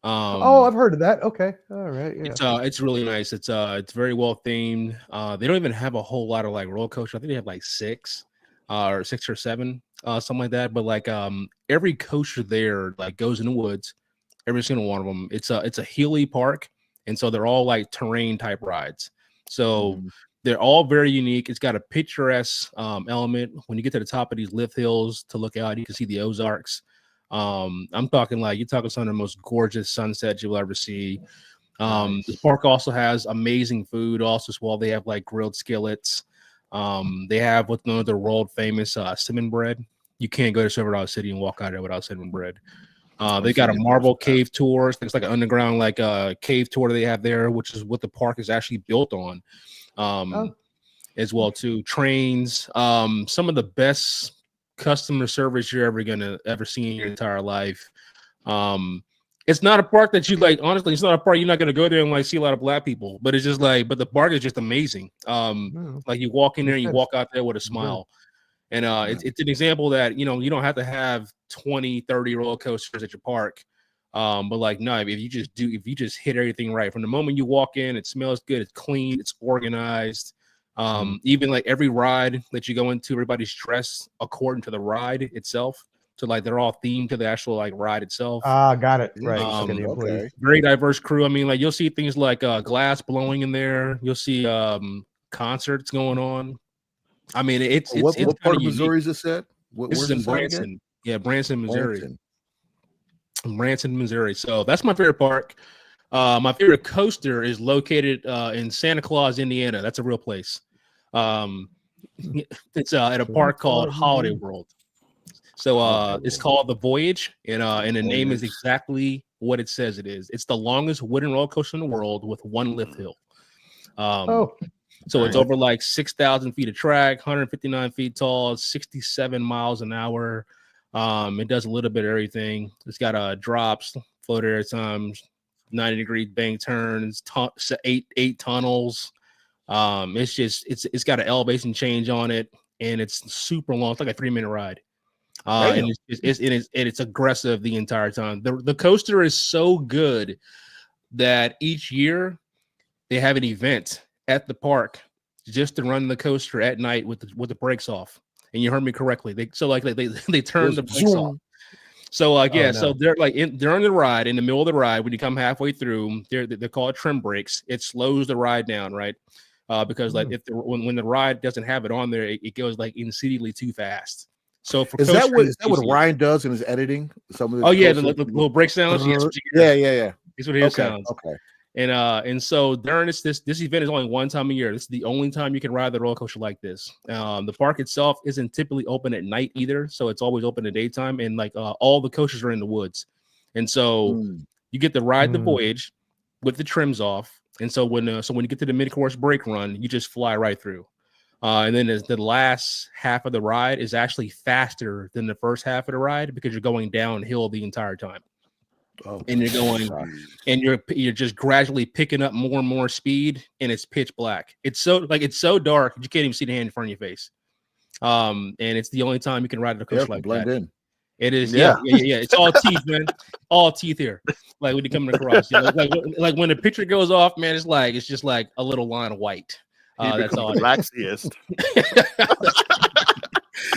I've heard of that. Okay, all right. Yeah. It's really nice. It's very well themed. They don't even have a whole lot of like roller coasters. I think they have like 6 or 7, something like that. But like every coaster there like goes in the woods. Every single one of them. It's a hilly park, and so they're all like terrain type rides. So they're all very unique. It's got a picturesque element. When you get to the top of these lift hills to look out, you can see the Ozarks. I'm talking like you're talking some of the most gorgeous sunsets you'll ever see. The park also has amazing food also as well. They have like grilled skillets. They have what's known as the world famous cinnamon bread. You can't go to Silver Dollar City and walk out there without cinnamon bread. They got a marble cave tour. It's like an underground like cave tour that they have there, which is what the park is actually built on. As well too. Trains. Some of the best customer service you're ever see in your entire life. It's not a park that you like, honestly, it's not a park you're not gonna go there and like see a lot of black people, but it's just like, but the park is just amazing. Like you walk in there and you walk out there with a smile. And it's an example that you don't have to have 20-30 roller coasters at your park. But like no, if you just hit everything right from the moment you walk in, it smells good, it's clean, it's organized. Even like every ride that you go into, everybody's dressed according to the ride itself. So like they're all themed to the actual like ride itself. Got it. Right. Okay. Very diverse crew. I mean, like you'll see things like glass blowing in there. You'll see concerts going on. I mean, it's what part of unique. Missouri is this at? This is in Branson. Yeah, Branson, Missouri. Branson, Missouri. So that's my favorite park. My favorite coaster is located in Santa Claus, Indiana. That's a real place. It's at a park called Holiday World. So it's called The Voyage, and the name is exactly what it says it is. It's the longest wooden roller coaster in the world with one lift hill. So it's over like 6,000 feet of track, 159 feet tall, 67 miles an hour. It does a little bit of everything. It's got drops, float air times, 90-degree bank turns, eight tunnels. It's got an elevation change on it, and it's super long. It's like a 3-minute ride. And it's aggressive the entire time. The coaster is so good that each year they have an event at the park just to run the coaster at night with the brakes off. And you heard me correctly. They turn the brakes off. So so they're like during the ride, in the middle of the ride, when you come halfway through, they're called trim brakes. It slows the ride down, right? Because like when the ride doesn't have it on there, it goes like insanely too fast. So for is that what Ryan does in his editing? Some of the little break sounds. Yeah. It's what it sounds. Okay. And so during this event is only one time a year. This is the only time you can ride the roller coaster like this. The park itself isn't typically open at night either, so it's always open in the daytime. And like all the coasters are in the woods, and so you get to ride the Voyage with the trims off. And so when you get to the mid-course brake run, you just fly right through. And then the last half of the ride is actually faster than the first half of the ride because you're going downhill the entire time. and you're going, and you're just gradually picking up more and more speed, and it's pitch black. It's so dark you can't even see the hand in front of your face. And it's the only time you can ride a coaster like blend that. In. It is, yeah. It's all teeth, man. All teeth here. Like when you're coming across, like when the picture goes off, man, it's just like a little line of white. That's all. The Blacksmith.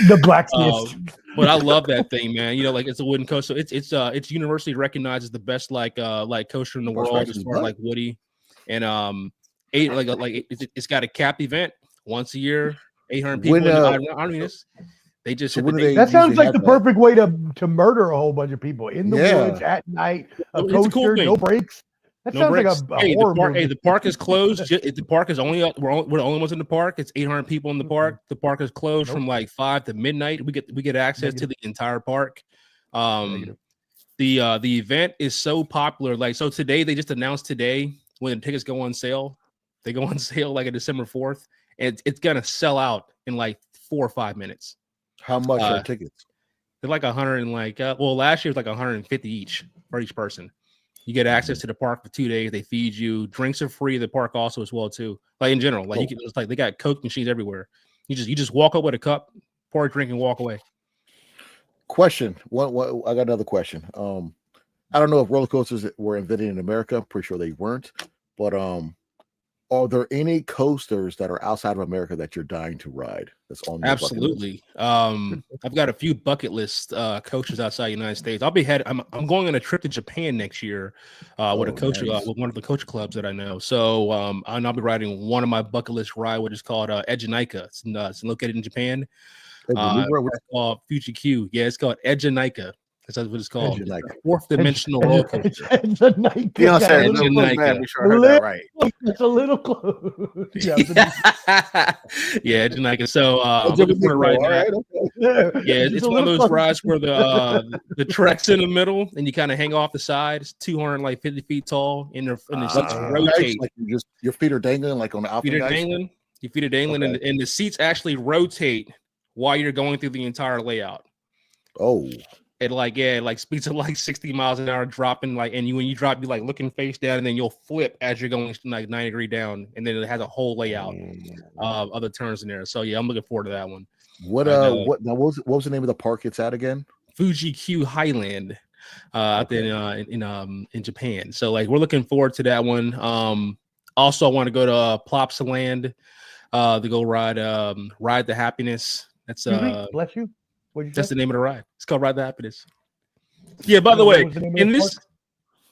The Blacksmith. But I love that thing, man. Like it's a wooden coaster. It's universally recognized as the best like coaster in the world as far as like Woody. And it's got a cap event once a year. 800 people. They just that sounds like the perfect way to murder a whole bunch of people in the woods at night. A coaster, cool, no brakes. That sounds like a horror movie. The park is closed. The park is only we're the only ones in the park. It's 800 people in the park. The park is closed from like 5 to midnight. We get access to the entire park. The event is so popular. Like so today, they just announced today when the tickets go on sale. They go on sale like on December 4th, and it's gonna sell out in like 4 or 5 minutes. How much are tickets? They're like 100 and last year was like 150 each for each person. You get access to the park for 2 days. They feed you. Drinks are free. The park also as well too. Like in general, like you can, it's like they got Coke machines everywhere. You just walk up with a cup, pour a drink, and walk away. Question. What I got another question. I don't know if roller coasters were invented in America. I'm pretty sure they weren't. But are there any coasters that are outside of America that you're dying to ride? That's on absolutely. I've got a few bucket list coasters outside the United States. I'm going on a trip to Japan next year with a coaster with one of the coaster clubs that I know. So I'll be riding one of my bucket list ride, which is called Ejinika. It's located in Japan. It's called Fuji Q. Yeah, it's called Ejinika. That's what it's called. Fourth dimensional roller coaster. It's a little close. Yeah, Ejinika. So I'm looking for it right now. Yeah, it's one of those rides where the track's in the middle and you kind of hang off the side. It's 250 feet tall, and the seats rotate. Like your feet are dangling, like on the Your feet are dangling, and the seats actually rotate while you're going through the entire layout. Oh. It speeds at like 60 miles an hour, dropping when you drop, you like looking face down, and then you'll flip as you're going like 90 degree down, and then it has a whole layout of other turns in there. So yeah, I'm looking forward to that one. What was the name of the park it's at again? Fuji Q Highland, out there in Japan. So like we're looking forward to that one. Also I want to go to Plopsaland to go ride the Happiness. That's bless you. That's the name of the ride. It's called Ride the Happiness. Yeah, by the way, in this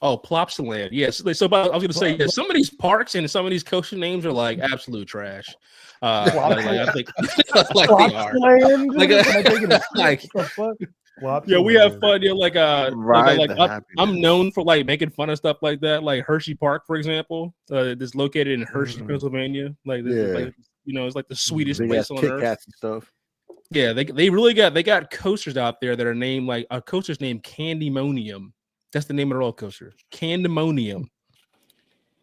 Plopsaland. Yes. I was gonna say, some of these parks and some of these coaster names are like absolute trash. I think like they are. We have fun. I'm known for like making fun of stuff like that. Like Hershey Park, for example, that's located in Hershey, Pennsylvania. It's like the sweetest place on earth. And stuff. Yeah, they really got coasters out there that are named like a coaster's named Candymonium. That's the name of the roller coaster. Candymonium. You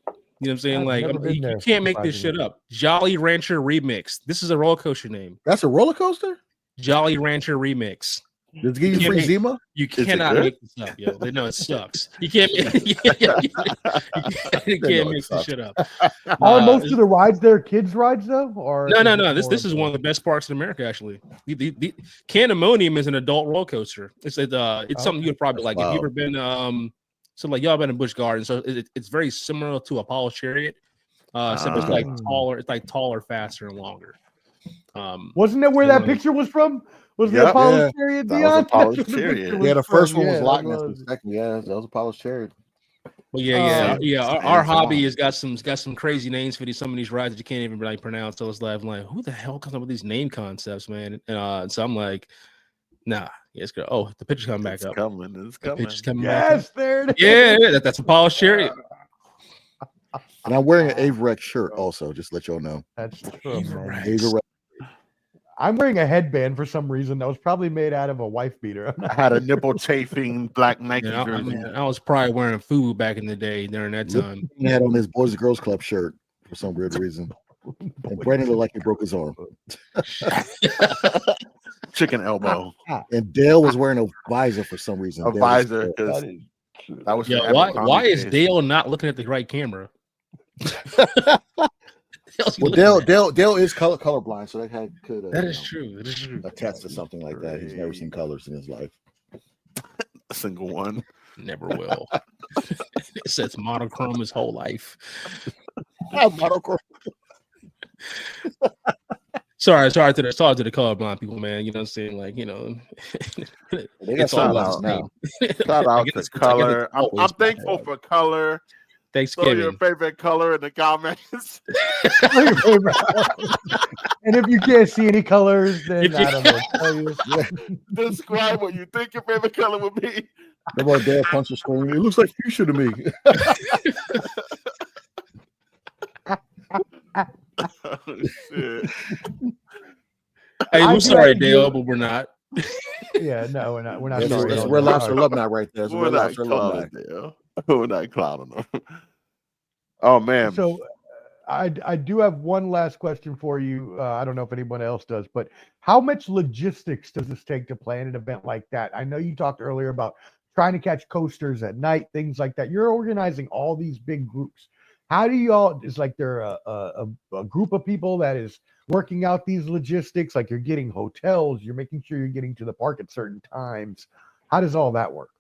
know what I'm saying? Like you can't make this shit up. Jolly Rancher Remix. This is a roller coaster name. That's a roller coaster? Jolly Rancher Remix. Does it give you free Zima? You cannot make this up, yo. No, it sucks. You can't make this shit up. Are most of the rides there kids' rides though? Or no. This is one of the best parks in America, actually. The Candymonium is an adult roller coaster. It's something you'd probably like. Wow. Have you ever been so like y'all been in Busch Gardens? So it's very similar to Apollo's Chariot. So it's like taller, taller, faster, and longer. Wasn't that where that picture was from? Was the Apollo's Chariot? Apollo's Chariot. Yeah, the first one was Loch Ness. The second, that was Apollo's Chariot. Well, Our hobby has got some crazy names for some of these rides that you can't even like pronounce. So it's like, I'm like, who the hell comes up with these name concepts, man? So I'm like, nah, it's good. Oh, the picture's coming back up. It's coming. The picture's coming back up. There it is. Yeah, that's Apollo's Chariot. And I'm wearing an Averex shirt also, just to let y'all know. That's true. Averex. I'm wearing a headband for some reason that was probably made out of a wife beater. I had a nipple chafing black Nike jersey. I was probably wearing food back in the day during that time. He had on his Boys and Girls Club shirt for some weird reason. And Brandon looked like he broke his arm. Chicken elbow. And Dale was wearing a visor for some reason. A visor. That was Yeah, why is Dale not looking at the right camera? Well, Dale is colorblind, so that could that is true. That is true. attest to something like that. He's never seen colors in his life. A single one. Never will. It says monochrome his whole life. Monochrome. Sorry to the colorblind people, man. You know what I'm saying? Like, you know, they got shout out now. Shout out to color. I'm thankful for color. Thanksgiving. Throw your favorite color in the comments. And if you can't see any colors, then I don't know. Tell you. Describe what you think your favorite color would be. The boy Dale punched the screen. It looks like fuchsia to me. Oh, shit. Hey, we're sorry, Dale, but we're not. Yeah, no, we're not. We're not sorry. That's Red Lobster alumni right there. We're not clowning Dale. We're not clowning them. Oh man. So I do have one last question for you. I don't know if anyone else does, but how much logistics does this take to plan an event like that? I know you talked earlier about trying to catch coasters at night, things like that. You're organizing all these big groups. How do you all, is like there a group of people that is working out these logistics? Like you're getting hotels, you're making sure you're getting to the park at certain times. How does all that work?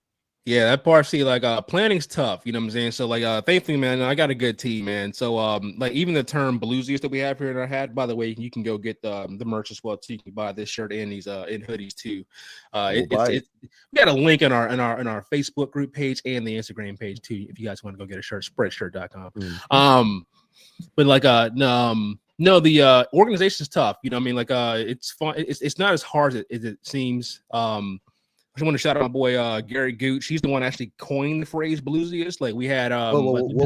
Yeah, that part, see, like planning's tough, you know what I'm saying? So like thankfully, man, I got a good team, man. So like even the term bluesiest that we have here in our hat, by the way, you can go get the merch as well too. You can buy this shirt and these in hoodies too. We got a link in our Facebook group page and the Instagram page too. If you guys want to go get a shirt, spreadshirt.com. But like no, the organization's tough, you know what I mean? Like it's fun, it's not as hard as it seems. I just want to shout out my boy Gary Gooch. He's the one actually coined the phrase bluesiest. Like we had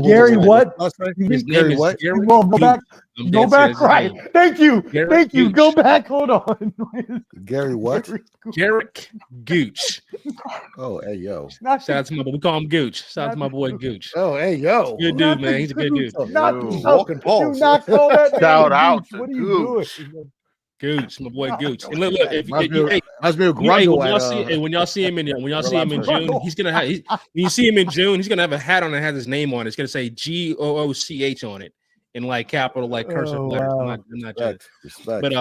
Gary what? His name is what? Gary Go back. Go back. Right. Thank you. Gary Thank you. Gooch. Go back. Hold on. Gary what? Garrick Gooch. Oh, hey yo. Shout out to my boy. We call him Gooch. Shout out to my boy Gooch. Oh, hey yo. Good dude, man. He's a good dude. Walking Paul. Do not call that Shout out to What are you doing? Gooch, my boy Gooch. And look, when y'all see him in June, he's gonna have. When you see him in June, he's gonna have a hat on that has his name on it. It's gonna say GOOCH on it in like capital, like cursive letters. Wow. I'm not joking. But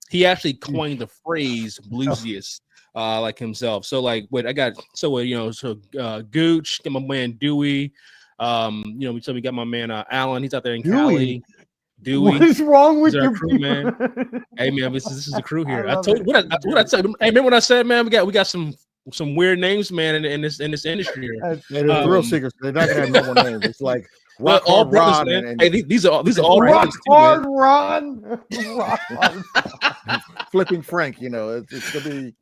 he actually coined the phrase bluesiest, like himself. So like what I got, Gooch, got my man Dewey. We got my man Alan. He's out there in Cali. Dewey. What is wrong with your crew, man? Hey man, this is the crew here. I told you what I said. Hey, remember what I said, man? We got some weird names, man, in this industry here. They're thrill seekers. They're not gonna have normal names. It's like Rock all brothers, man. And hey, these are all Rock Hard Ron. Flipping Frank. You know, it's gonna be.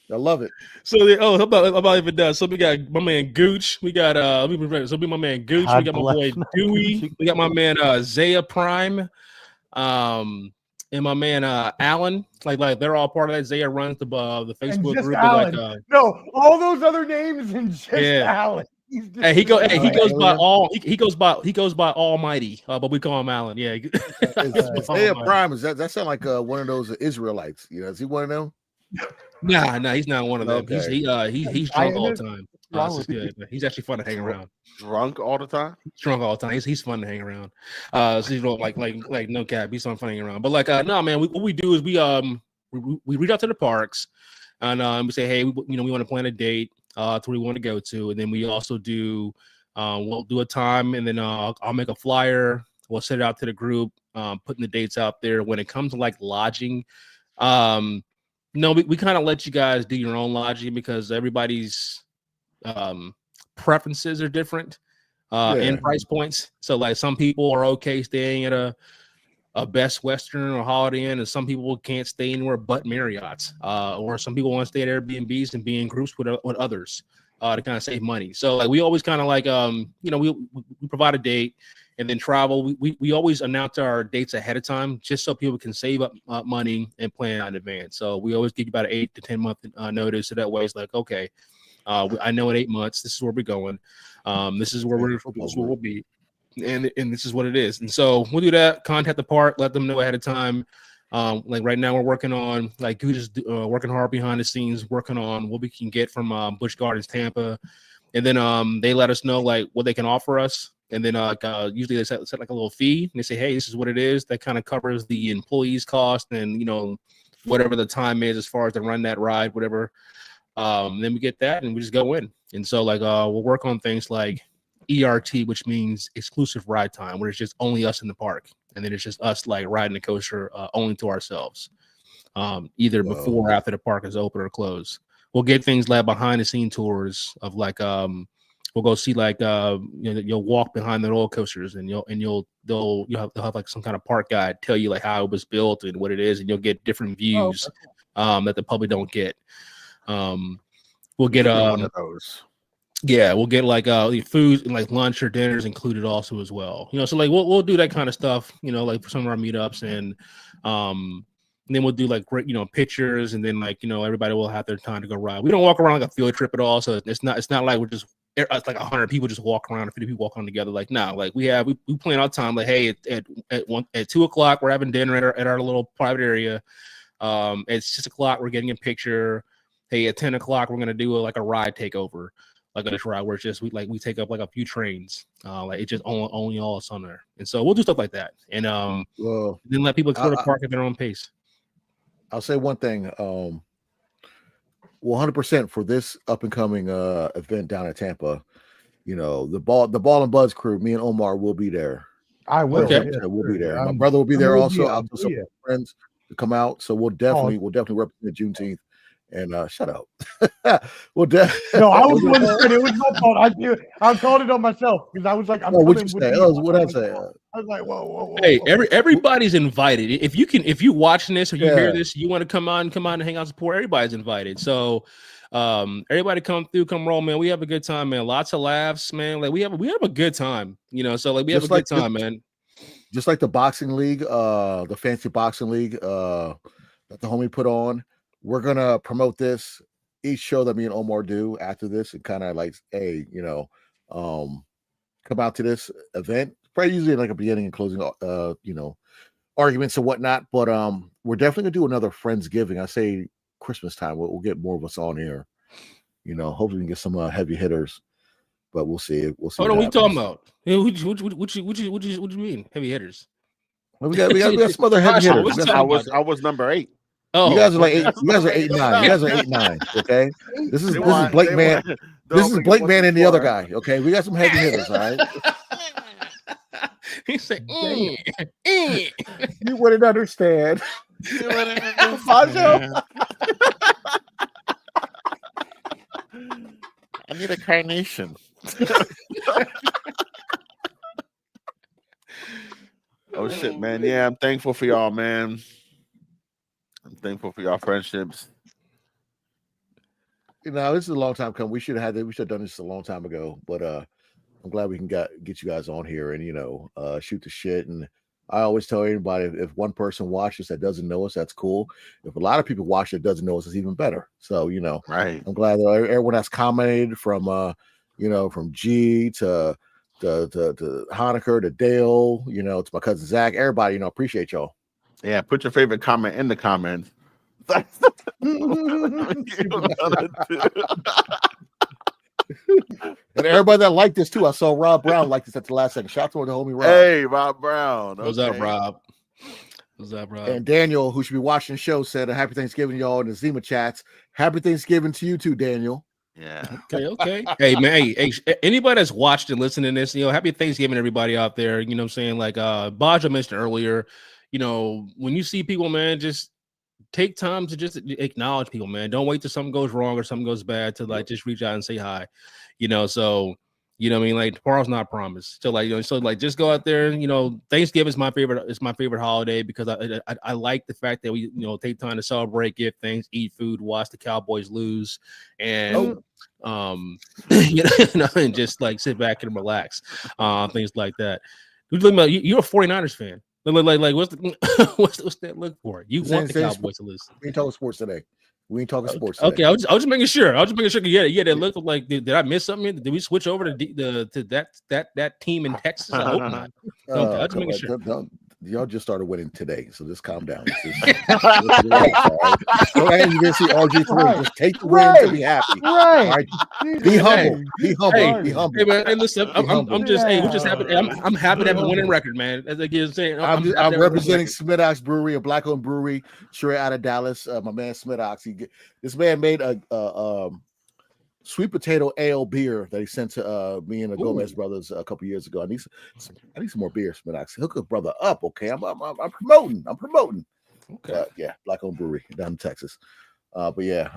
I love it. So how about if it does? So we got my man Gooch. We got my man Gooch. We got my boy Dewey. We got my man Zaya Prime, and my man Alan. Like they're all part of that. Zaya runs the Facebook group. No, all those other names and just Alan. Hey, he goes by Almighty, but we call him Alan. Yeah. Zaya Prime is that sound like one of those Israelites? You know, is he one of them? Nah, he's not one of them. Okay. He's drunk all the time. This is good. He's actually fun to hang around. Drunk all the time? Drunk all the time. He's fun to hang around. So you know, like no cap. He's fun hanging around. But like no man, what we do is we reach out to the parks and we say, hey, we want to plan a date to where we want to go to, and then we also do we'll do a time, and then I'll make a flyer. We'll send it out to the group, putting the dates out there. When it comes to like lodging, no, we kind of let you guys do your own lodging because everybody's preferences are different and price points. So like some people are okay staying at a Best Western or Holiday Inn, and some people can't stay anywhere but Marriott's. Or some people want to stay at Airbnbs and be in groups with others to kind of save money. So like we always kind of like we provide a date. And then travel, we always announce our dates ahead of time just so people can save up money and plan in advance. So we always give you about an 8 to 10 month notice. So that way it's like, okay, I know in 8 months, this is where we're going. This is where we'll be. And this is what it is. And so we'll do that, contact the park, let them know ahead of time. Like right now we're working on, like Gooch is working hard behind the scenes, working on what we can get from Busch Gardens, Tampa. and then they let us know like what they can offer us. And then usually they set like a little fee. And they say, hey, this is what it is. That kind of covers the employees' cost and, whatever the time is as far as to run that ride, whatever. Then we get that and we just go in. And so like we'll work on things like ERT, which means exclusive ride time, where it's just only us in the park. And then it's just us like riding the coaster only to ourselves, either before or after the park is open or closed. We'll get things like behind the scene tours of like we'll go see like you'll walk behind the roller coasters and they'll have like some kind of park guide tell you like how it was built and what it is, and you'll get different views that the public don't get. We'll get one of those. Yeah, we'll get like food and like lunch or dinners included also as well. So like we'll do that kind of stuff, like for some of our meetups, and then we'll do like great, pictures, and then like everybody will have their time to go ride. We don't walk around like a field trip at all, so it's not like we're just it's like 100 people just walk around, or 50 people walk on together. Like no, like we plan our time. Like hey, at 2:00 we're having dinner at our little private area. At 6:00 we're getting a picture. Hey, at 10:00 we're gonna do a ride takeover, like a ride where it's just we take up like a few trains. Like it's just only all us on there, and so we'll do stuff like that, and then let people explore the park at their own pace. I'll say one thing. 100% for this up and coming event down at Tampa. The Ball and Buzz crew, me and Omar will be there. I will. Okay. We'll be there. My brother will be there also. I'll tell some friends to come out. So we'll definitely represent Juneteenth. And shut up. Well, no, I was wondering. It was my fault. I called it on myself because I was like, what you say? What I say? I was like, whoa. Hey, everybody's invited. If you're watching this or you hear this, you want to come on and hang out, support. Everybody's invited. So, everybody come through, come roll, man. We have a good time, man. Lots of laughs, man. Like we have a good time, So like we have a good time, man. Just like the boxing league, the fancy boxing league that the homie put on. We're gonna promote this each show that me and Omar do after this, and kind of like, hey, come out to this event. Probably usually like a beginning and closing, arguments and whatnot. But we're definitely gonna do another Friendsgiving. I say Christmas time. We'll get more of us on here. Hopefully we can get some heavy hitters, but we'll see. We'll see. What are we talking about? What you mean heavy hitters? Well, we got some other heavy hitters. I was number 8. Oh, you guys are like 8. You guys are 8 and 9. You guys are 8 and 9. Okay, this is Blake Man. This is Blake Man and the other guy. Okay, we got some heavy hitters. All right. He said, "You wouldn't understand." I need a carnation. Oh shit, man! Yeah, I'm thankful for y'all, man. I'm thankful for y'all friendships. This is a long time coming. We should have done this a long time ago. But I'm glad we can get you guys on here and shoot the shit. And I always tell everybody, if one person watches that doesn't know us, that's cool. If a lot of people watch that doesn't know us, it's even better. So right. I'm glad that everyone has commented from from G to Honecker to Dale, to my cousin Zach. Everybody, appreciate y'all. Yeah, put your favorite comment in the comments. And everybody that liked this too. I saw Rob Brown like this at the last second. Shout out to the homie Rob. Hey, Rob Brown. What's up, Rob? And Daniel, who should be watching the show, said, "Happy Thanksgiving, y'all." In the Zima chats. Happy Thanksgiving to you too, Daniel. Yeah. Okay. Hey, man. Hey, anybody that's watched and listening to this, happy Thanksgiving, everybody out there. You know what I'm saying? Like Baja mentioned earlier, when you see people, man, just take time to just acknowledge people, man. Don't wait till something goes wrong or something goes bad to like just reach out and say hi. So what I mean? Like tomorrow's not promised. So like, just go out there. Thanksgiving is my favorite holiday because I like the fact that we, take time to celebrate, give thanks, eat food, watch the Cowboys lose, and and just like sit back and relax, things like that. You're a 49ers fan. Like what's that look for? You want the Cowboys to lose? We ain't talking sports today. We ain't talking sports today. Okay, I was just making sure. Yeah. That looked like did I miss something? Did we switch over to that team in Texas? I hope not. Okay, I was just making sure. y'all just started winning today, so just calm down. Right? You didn't see RG3. Just take the win to be happy. Right. Be humble. Be humble. Be humble. Hey man, hey, listen, I'm just happy. I'm happy to have a winning record, man. As I keep saying, I'm representing Smith-Ox Brewery, a black-owned brewery, straight out of Dallas. My man Smith-Ox. This man made a sweet potato ale beer that he sent to me and the Gomez brothers a couple years ago. I need some more beer, Smith-Ox. Hook a brother up, okay? I'm promoting. Okay. Yeah, black-owned brewery down in Texas. But yeah,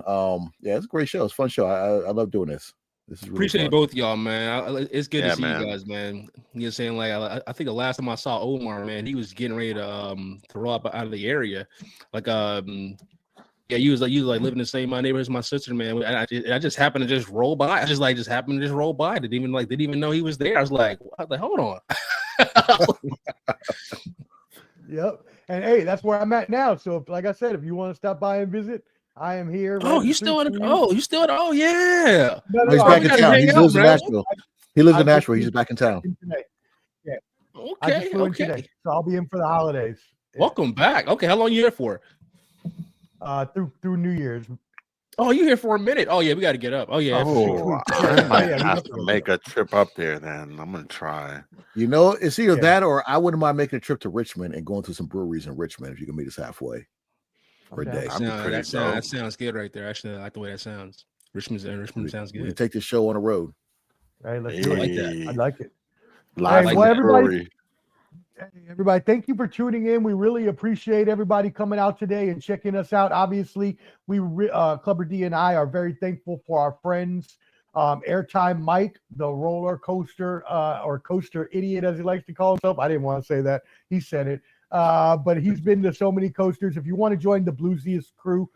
it's a great show. It's a fun show. I love doing this. This is really appreciate fun. both y'all, man. It's good to see you guys, man. You're saying like I think the last time I saw Omar, man, he was getting ready to roll up out of the area, like yeah, you was like living in the same neighborhood as my sister, man. I just happened to just roll by. I just happened to just roll by. Didn't even know he was there. I was like, hold on. Yep. And hey, that's where I'm at now. So like I said, if you want to stop by and visit, I am here. Oh, you still in? Oh, yeah. No, he's back in town. He lives in Nashville. He lives in Nashville. He's back in town. Yeah. Okay. I just flew in today, so I'll be in for the holidays. Yeah. Welcome back. Okay, how long you here for? Through New Year's. Oh, you here for a minute? Oh yeah, we got to get up. Oh yeah. I might have to make a trip up there. Then I'm gonna try. You know, it's either that or I wouldn't mind making a trip to Richmond and going to some breweries in Richmond if you can meet us halfway for a day. That sounds good right there. Actually, I like the way that sounds. Richmond sounds good. We take this show on the road. Right, let's do it. Like that. I like it. Live hey, well, everybody, thank you for tuning in. We really appreciate everybody coming out today and checking us out. Obviously, Clubber D and I are very thankful for our friends, Airtime Mike, the roller coaster or coaster idiot, as he likes to call himself. I didn't want to say that. He said it. But he's been to so many coasters. If you want to join the Blusiast crew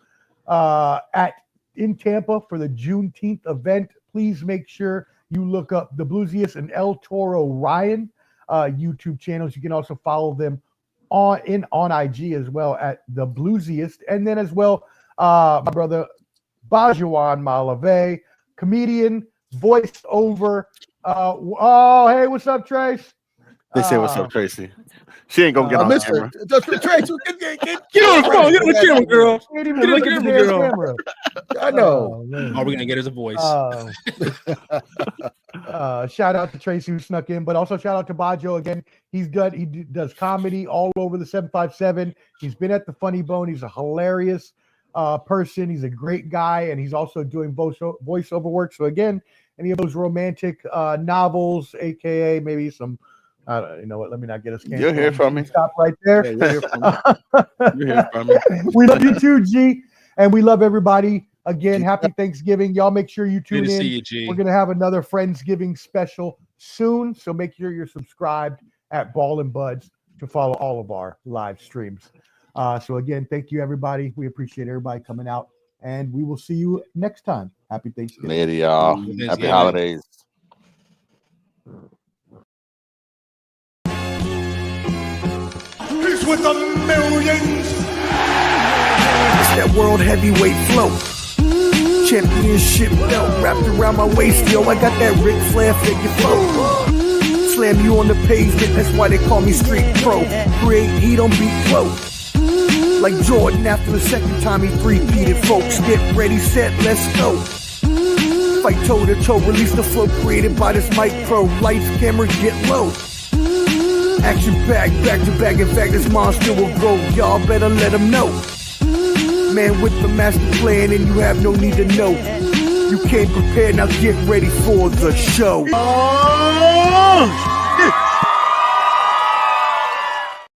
in Tampa for the Juneteenth event, please make sure you look up the Blusiast and El Toro Ryan YouTube channels. You can also follow them on IG as well at the Blusiast, and then as well my brother Bayoan Malave, comedian, voiceover. Hey, what's up, Trace? They say what's up, Tracy. She ain't gonna get on camera. Trace, get on the camera, girl. Can't even look at the camera. I know. All we're gonna get is a voice. Shout out to Tracy who snuck in, but also shout out to Bayo again. He does comedy all over the 757. He's been at the Funny Bone. He's a hilarious person. He's a great guy, and he's also doing voiceover work. So again, any of those romantic novels, aka maybe some. I don't you know what. Let me not get us canceled. You'll hear from me. Stop right there. Yeah, you'll hear from me. We love you too, G, and we love everybody. Again, happy Thanksgiving. Y'all make sure you tune in. See you, G. We're going to have another Friendsgiving special soon. So make sure you're subscribed at Ball and Buds to follow all of our live streams. So again, thank you, everybody. We appreciate everybody coming out. And we will see you next time. Happy Thanksgiving. Later, y'all. Happy holidays. Peace with the millions. It's that world heavyweight flow. Championship belt wrapped around my waist, yo. I got that Ric Flair figure flow. Slam you on the pavement, that's why they call me Street Pro. Create heat on beat flow. Like Jordan after the second time he three-peated, folks. Get ready, set, let's go. Fight toe to toe, release the flow created by this mic pro. Lights, camera, get low. Action packed, back to back. In fact, this monster will grow. Y'all better let him know. Man with the master plan, and you have no need to know. You came prepared, now get ready for the show.